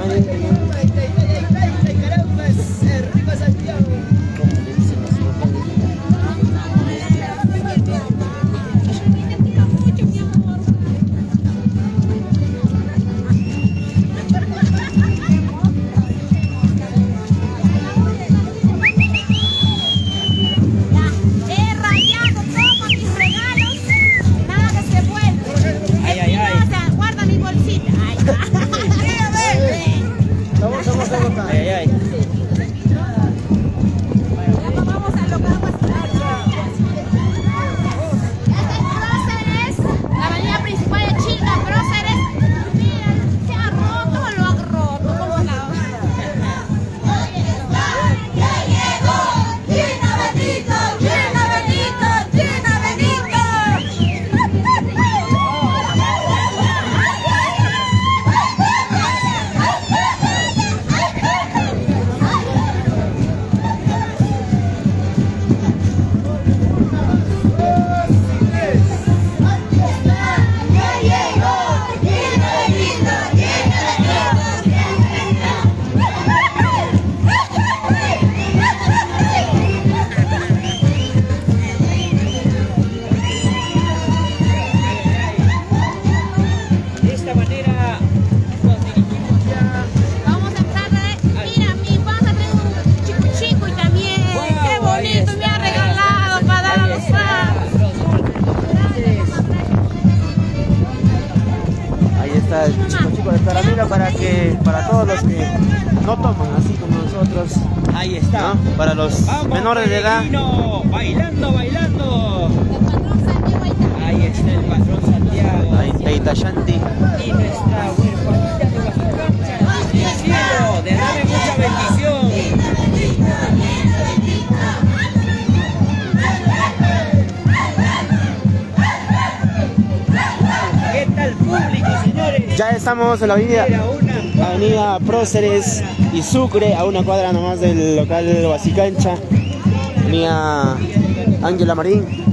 Chico de caramelo para todos los que no toman así como nosotros. Ahí está. ¿No? Para los menores de edad. Bailando. Ahí está el patrón Santiago. Ahí está Itayanti. Y nuestra huerfanita de Huasicancha. El cielo, derrame mucha bendición. ¿Qué tal público, señores? Ya estamos en la avenida Próceres y Sucre, a una cuadra nomás del local de Huasicancha. Mía Ángela Marín.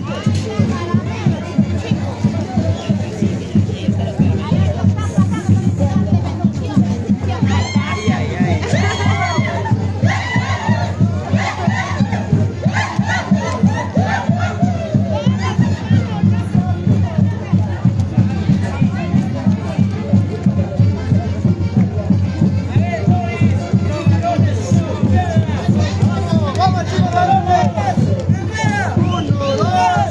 ¡Vamos, chicos, balones! ¡1, 2!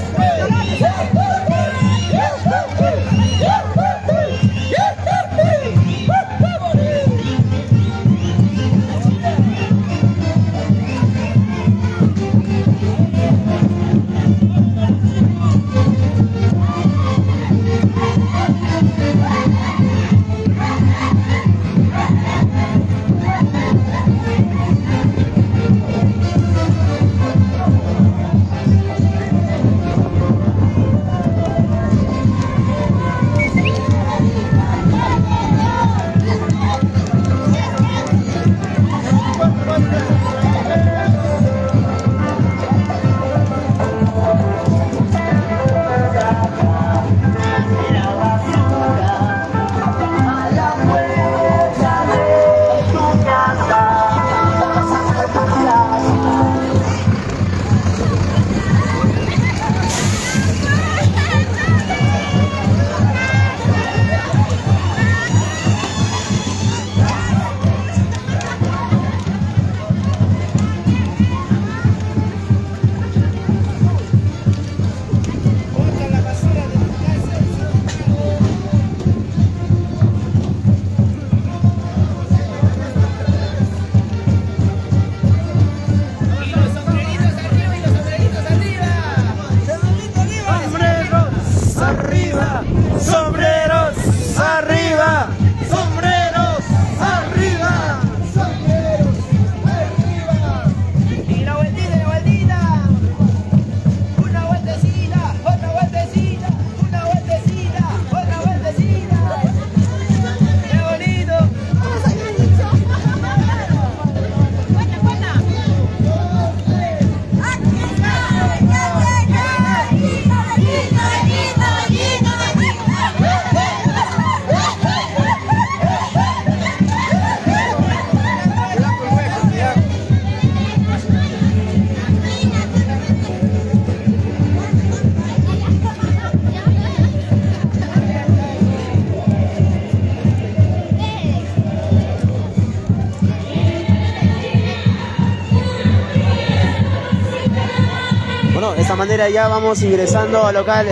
Bueno, de esta manera ya vamos ingresando al local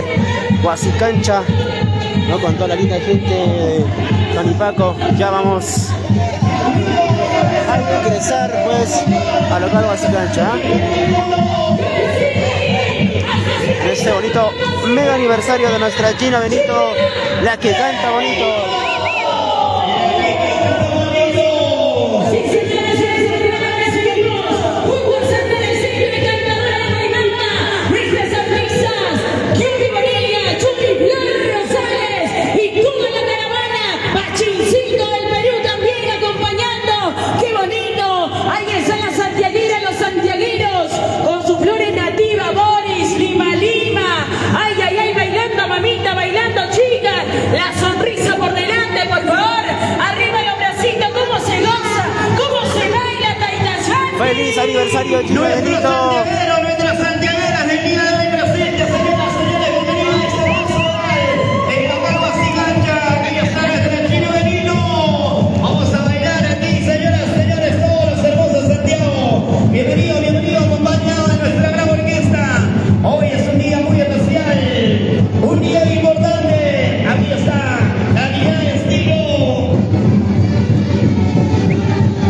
Huasicancha, ¿no? Con toda la linda gente de Panipaco. Ya vamos a ingresar pues al local Huasicancha, en este bonito mega aniversario de nuestra Gina Benito, la que canta bonito. La sonrisa por delante, por favor. Arriba los bracitos, cómo se goza, cómo se baila Taitazán. ¡Feliz aniversario, Gina Benito! Nuestras santiagueras del día de hoy presentes, señoras, señores, bienvenidos a este paso en la local Huasicancha, aquellas salas de Gina Benito. Vamos a bailar aquí, señoras, señores, todos los hermosos Santiago. Bienvenido, bienvenido, acompañado de nuestra gran orquesta. Hoy es un día muy especial, un día importante. Aquí está la unidad estilo,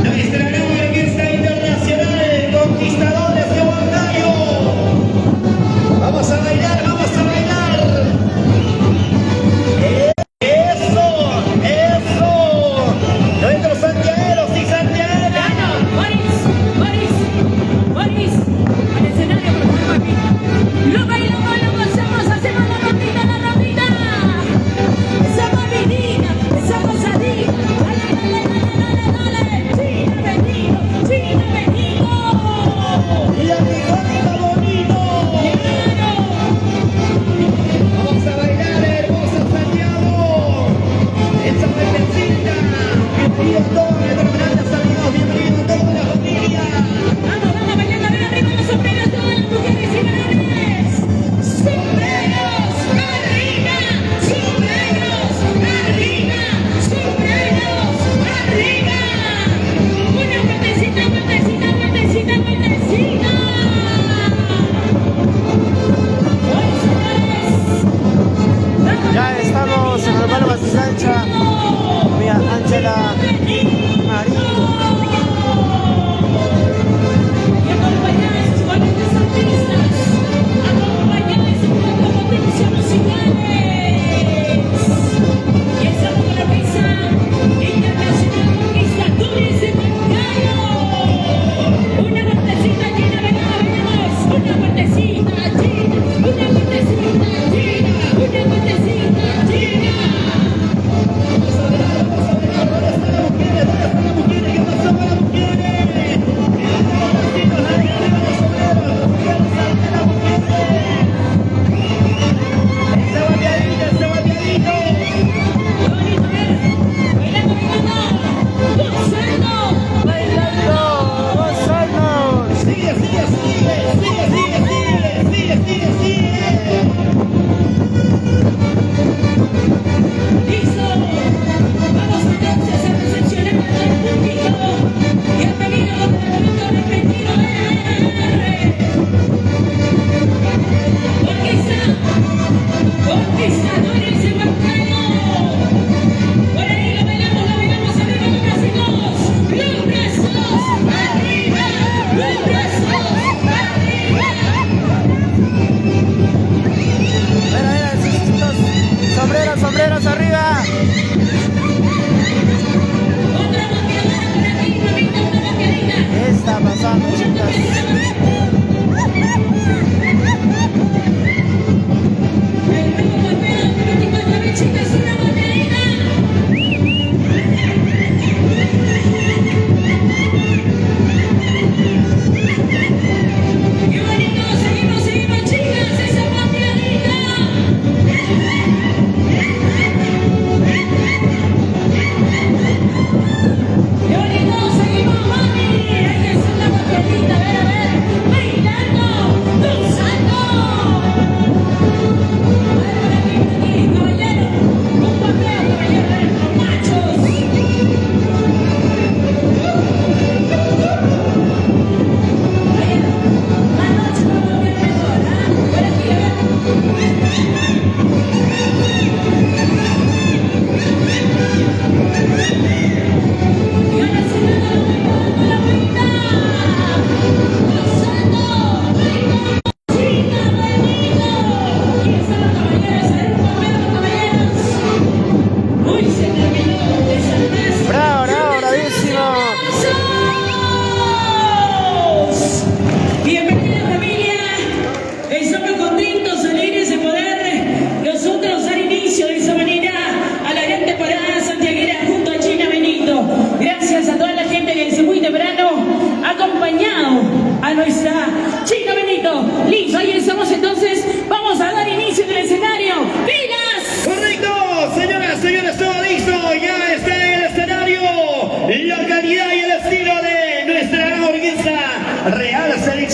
nuestra gran orquesta internacional, Conquistadores de Huancayo.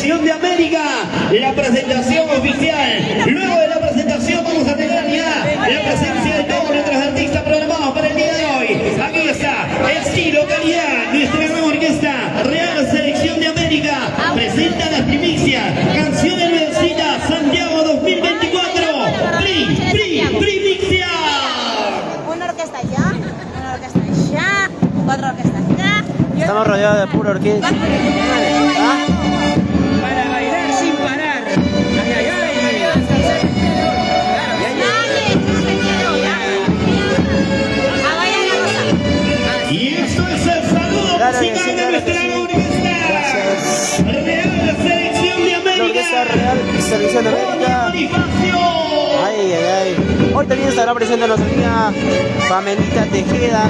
Selección de América, la presentación oficial. Luego de la presentación vamos a tener ya la presencia de todos nuestros artistas programados para el día de hoy. Aquí está, estilo, calidad, nuestra gran orquesta Real Selección de América presenta las primicias, canciones nuevecitas Santiago 2024, Primixia. Una orquesta allá, una orquesta allá, otra orquesta acá. Estamos rodeados de pura orquesta. Para bailar sin parar. Ay, ay, ay. Y esto es el saludo musical de nuestra orquesta Real Selección de América. La orquesta Real Selección de América. Ay, ay, ay. Hoy también estará presente nuestra amiga Pamelita Tejeda.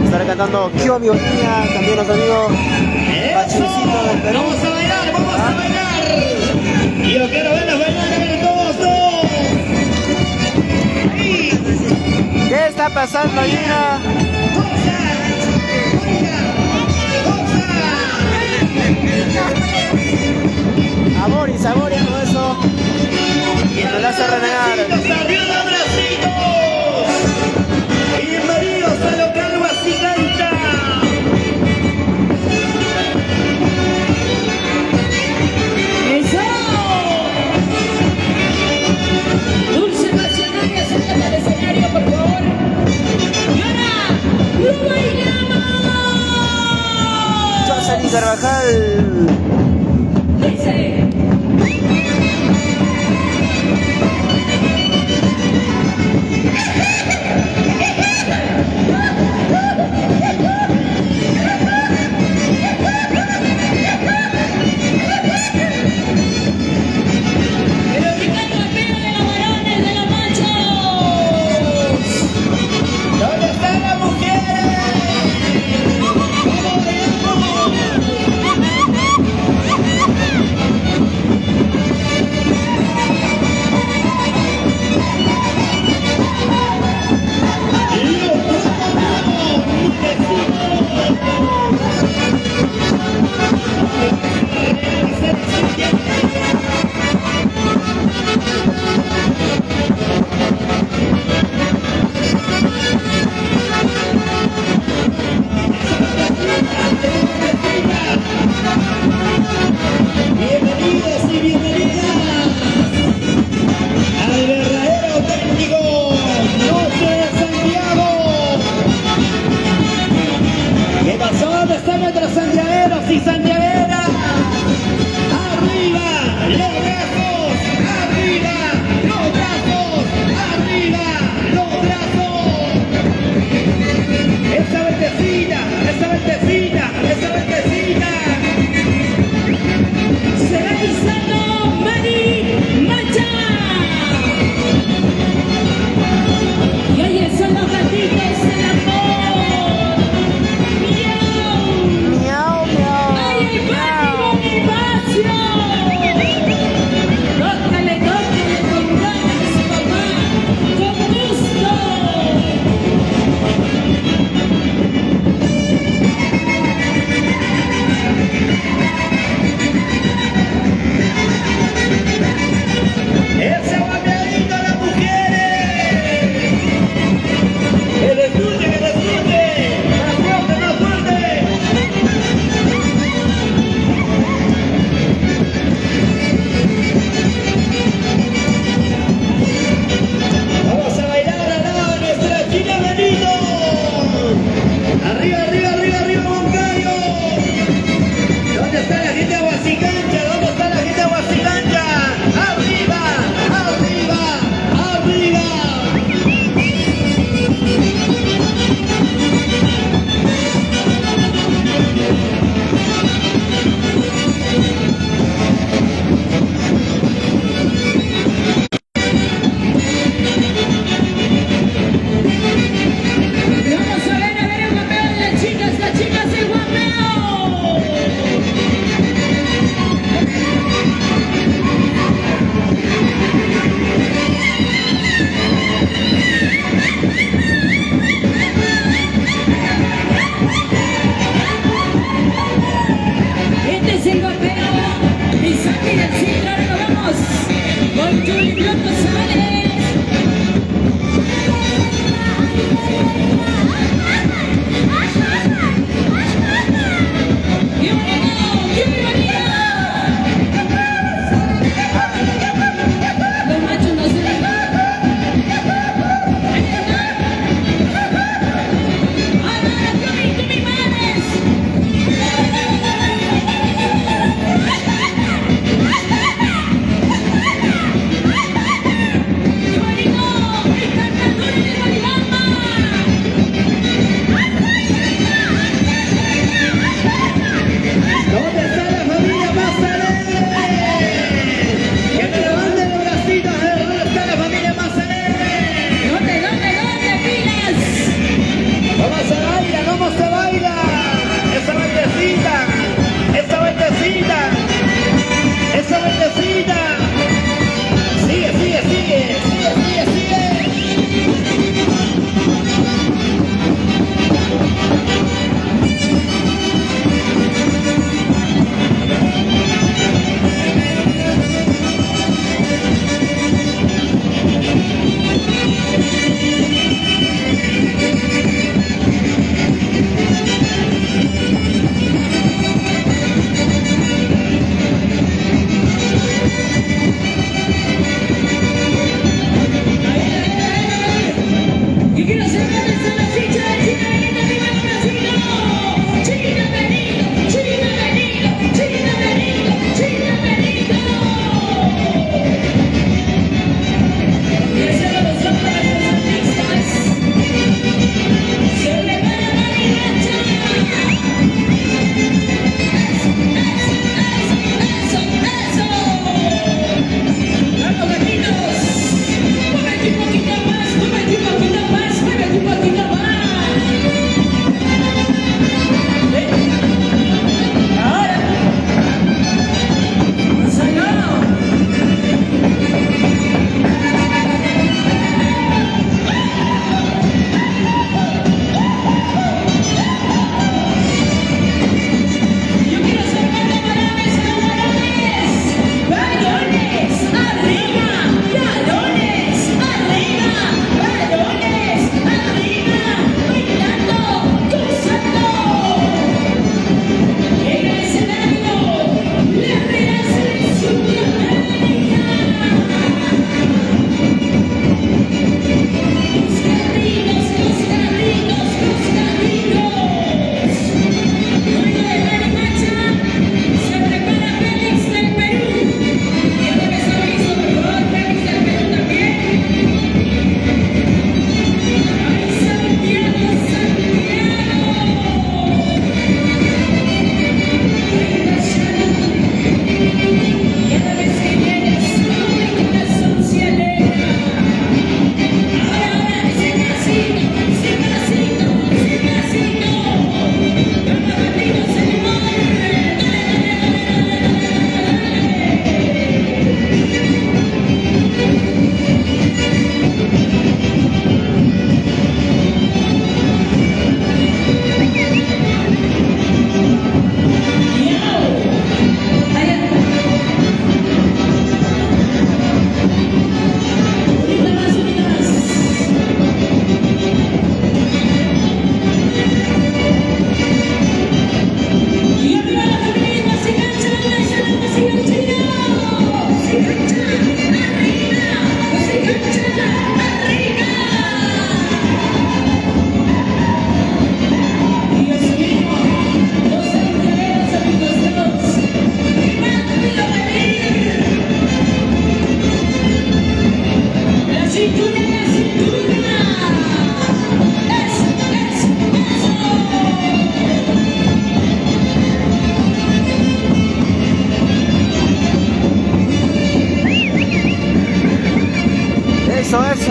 Estará cantando Kiomi Bonilla, también los amigos Pachucito del Perú. Vamos a bailar, vamos a bailar. Yo quiero verlos bailar, a ver todos. Ahí. ¿Qué está pasando, Gina? Amoris, amoris con eso. Y nos la hace renegar. Bienvenidos a Local Huasicancha. ¡Eso! Dulce Mercenaria, siéntate al escenario, por favor. ¡Y ahora lo bailamos! Jocelyn Carvajal. Dice.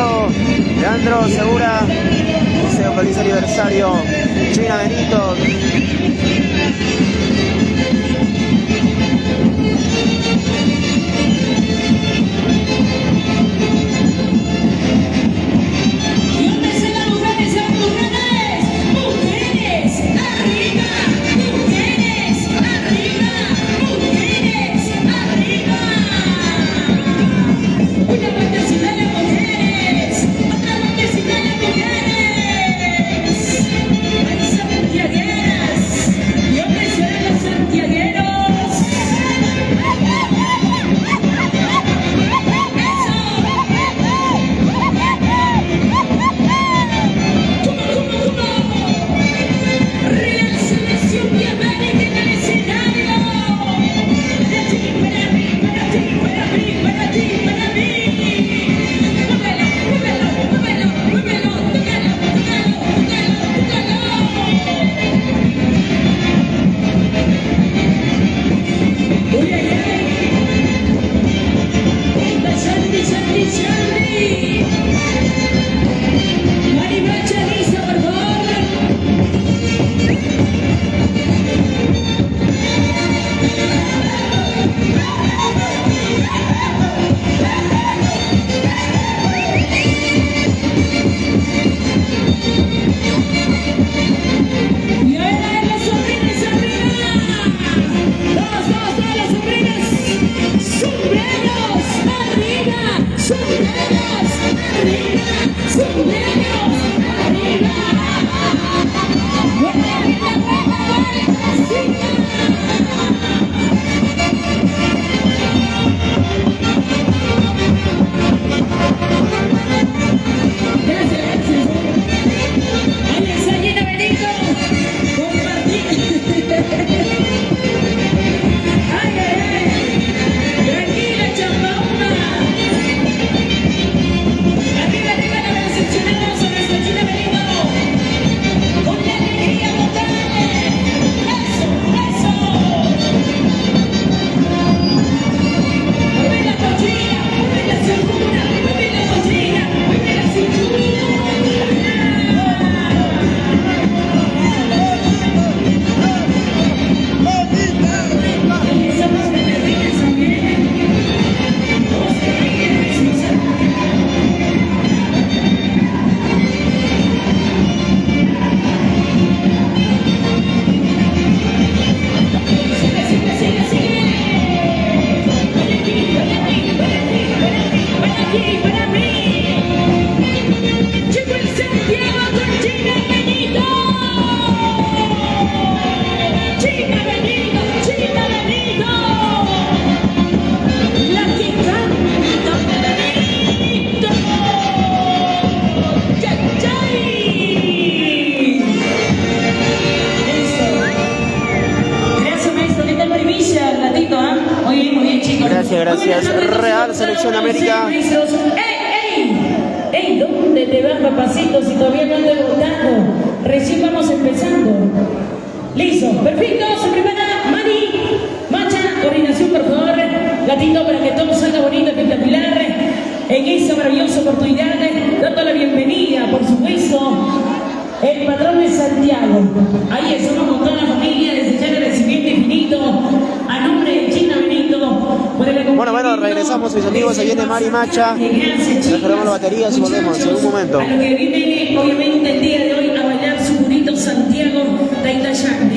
abrazo. Leandro Segura, deseo feliz aniversario. Gina Benito. Gracias. Real Selección América. ¡Ey! ¿Dónde te vas, papacito? Si todavía no ando votando. Recién vamos empezando. Listo, perfecto. Su primera, Mari Macha, coordinación, por favor. Gatito, para que todo salga bonito, espectacular. En esa maravillosa oportunidad, dando la bienvenida, por supuesto, el patrón de Santiago. Ahí estamos con toda la familia, desde el recibimiento infinito, a nombre de Gina Benito. Bueno, regresamos mis amigos, ahí viene Mari Macha. Recargamos las baterías y volvemos en un momento. A lo que viene, obviamente, el día de hoy a bailar su bonito Santiago de Itayán.